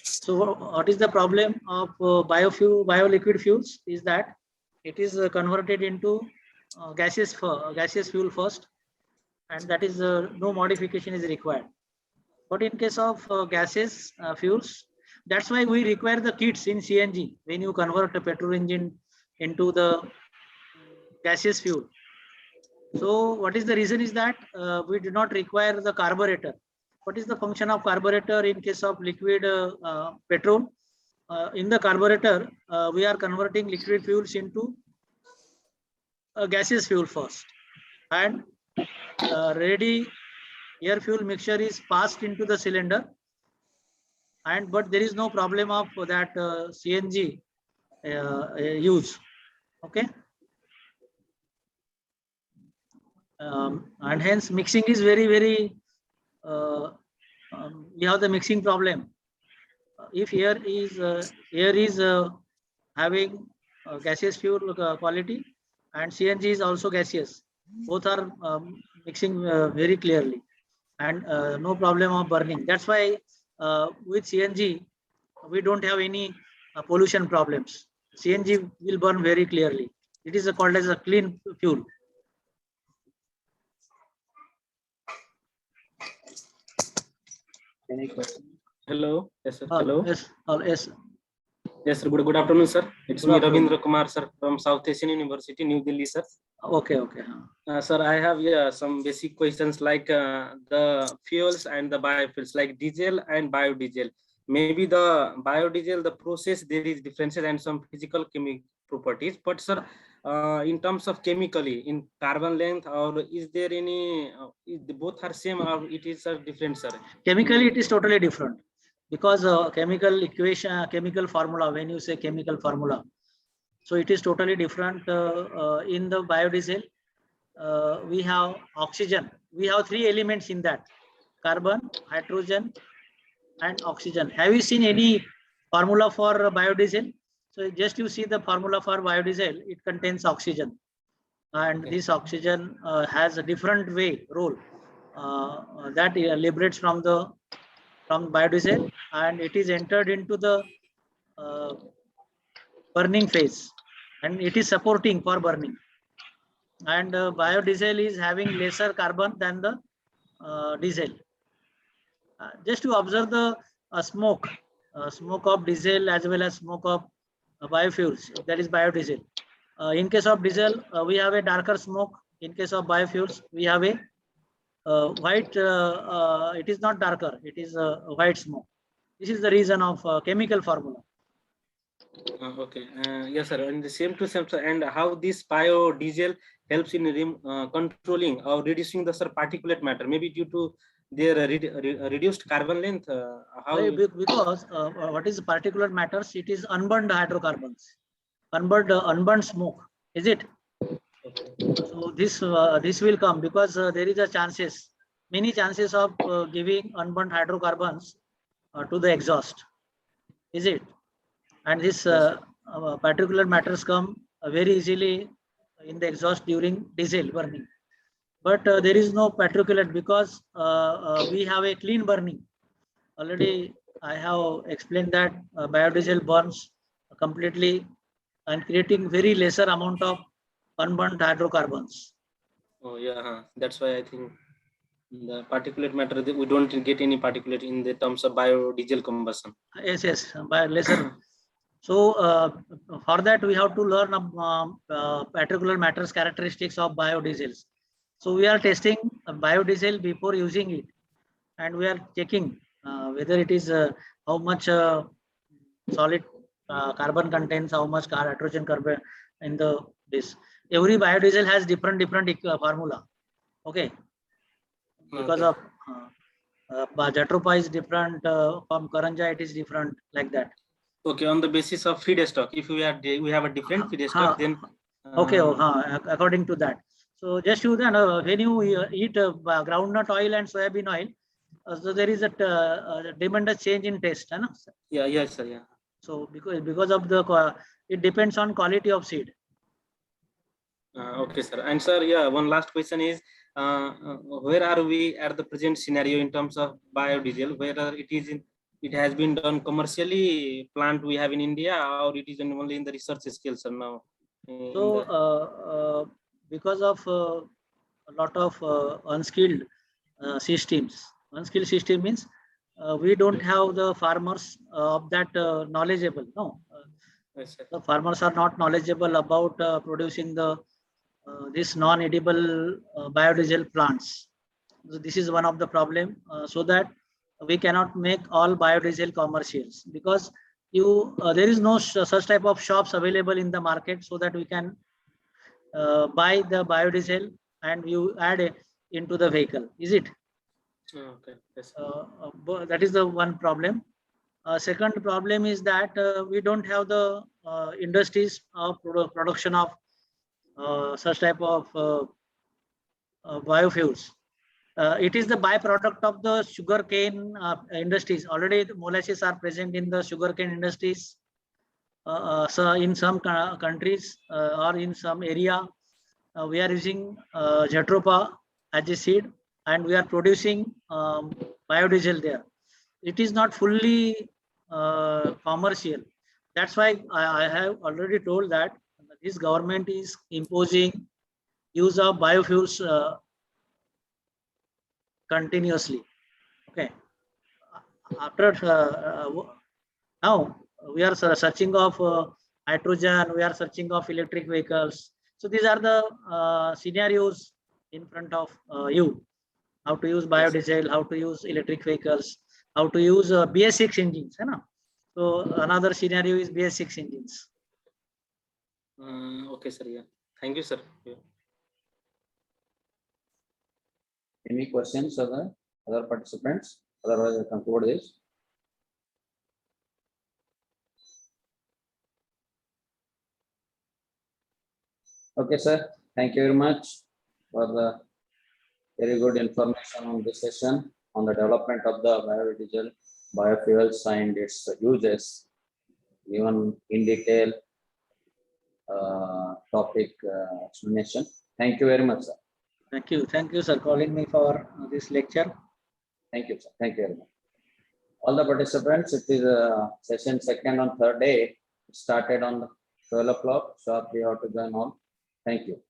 So what is the problem of bio-liquid fuels is that it is converted into gaseous fuel first, and that is no modification is required. But in case of gaseous fuels, that's why we require the kits in CNG when you convert a petrol engine into the gaseous fuel. So what is the reason is that we do not require the carburetor. What is the function of carburetor in case of liquid petrol? In the carburetor, we are converting liquid fuels into a gaseous fuel first, and ready air fuel mixture is passed into the cylinder, and but there is no problem of that CNG use. Okay. And hence mixing is very we have the mixing problem. If air is having gaseous fuel quality and CNG is also gaseous, both are mixing very clearly, and no problem of burning. That's why with CNG we don't have any pollution problems. CNG will burn very clearly. It is called as a clean fuel. Any question? Hello. Yes, sir. Hello. Yes. Yes. Yes, sir. Good afternoon, sir. It's Good me, afternoon. Ravindra Kumar, sir, from South Asian University, New Delhi, sir. Okay. Okay. Sir, I have some basic questions like the fuels and the biofuels, like diesel and biodiesel. Maybe the biodiesel, the process, there is differences and some physical chemical properties. But sir, in terms of chemically, in carbon length, or is there any? Both are same, or it is different, sir? Chemically, it is totally different because chemical equation, chemical formula. When you say chemical formula, so it is totally different. In the biodiesel, we have oxygen. We have three elements in that: carbon, hydrogen, and oxygen. Have you seen any formula for biodiesel? So just you see the formula for biodiesel, it contains oxygen, and this oxygen has a different role that liberates from biodiesel, and it is entered into the burning phase, and it is supporting for burning. And biodiesel is having lesser carbon than the diesel. Just to observe the smoke of diesel as well as smoke of biofuels, that is biodiesel. In case of diesel, we have a darker smoke. In case of biofuels, we have a white. It is not darker; it is a white smoke. This is the reason of chemical formula. Okay. Yes, sir. And the same to same, sir. And how this biodiesel helps in controlling or reducing the particulate matter, maybe due to their reduced carbon length. Because what is particulate matters? It is unburned hydrocarbons, unburned smoke. Is it? Okay. So this will come because there is many chances of giving unburned hydrocarbons to the exhaust. Is it? And this particulate matters come very easily in the exhaust during diesel burning. But there is no particulate because we have a clean burning. Already I have explained that biodiesel burns completely and creating very lesser amount of unburned hydrocarbons. Oh yeah, that's why I think. The particulate matter, we don't get any particulate in the terms of biodiesel combustion. Yes, by lesser. So for that we have to learn particulate matters characteristics of biodiesels. So we are testing biodiesel before using it, and we are checking whether it is how much solid carbon contains, how much hydrogen carbon in the this. Every biodiesel has different formula. Okay, because Okay. of Jatropha is different, from Karanja it is different, like that. Okay, on the basis of feedstock, if we have a different feedstock, then Okay, according to that. So just you then when you eat groundnut oil and soybean oil, so there is a tremendous change in taste, no? yeah, yes, sir, yeah. So because of the it depends on quality of seed. Okay, sir. And sir, yeah, one last question is, where are we at the present scenario in terms of biodiesel? Whether it has been done commercially, plant we have in India, or it is only in the research scale, sir, now? So because of a lot of unskilled systems, unskilled system means we don't have the farmers of that knowledgeable. No, Yes, sir. the farmers are not knowledgeable about producing the this non-edible biodiesel plants. So this is one of the problem, so that we cannot make all biodiesel commercials, because there is no such type of shops available in the market so that we can buy the biodiesel and you add it into the vehicle. Is it? Okay. Yes. That is the one problem. Second problem is that we don't have the industries of production of such type of biofuels. It is the byproduct of the sugarcane industries. Already the molasses are present in the sugarcane industries. So in some countries or in some area, we are using Jatropha as a seed, and we are producing biodiesel there. It is not fully commercial. That's why I have already told that this government is imposing use of biofuels continuously. Okay. After now we are searching of hydrogen, we are searching of electric vehicles. So these are the scenarios in front of you. How to use biodiesel, how to use electric vehicles, how to use BS6 engines. You know? So another scenario is BS6 engines. Okay, sir. Yeah. Thank you, sir. Yeah. Any questions, other participants? Otherwise, I conclude this. Okay, sir. Thank you very much for the very good information on this session on the development of the biodiesel, biofuels and its uses, even in detail topic explanation. Thank you very much, sir. Thank you, sir, calling me for this lecture. Thank you, sir. Thank you very much. All the participants, it is session second on third day. It started on 12 o'clock. Sharply you have to join on. Thank you.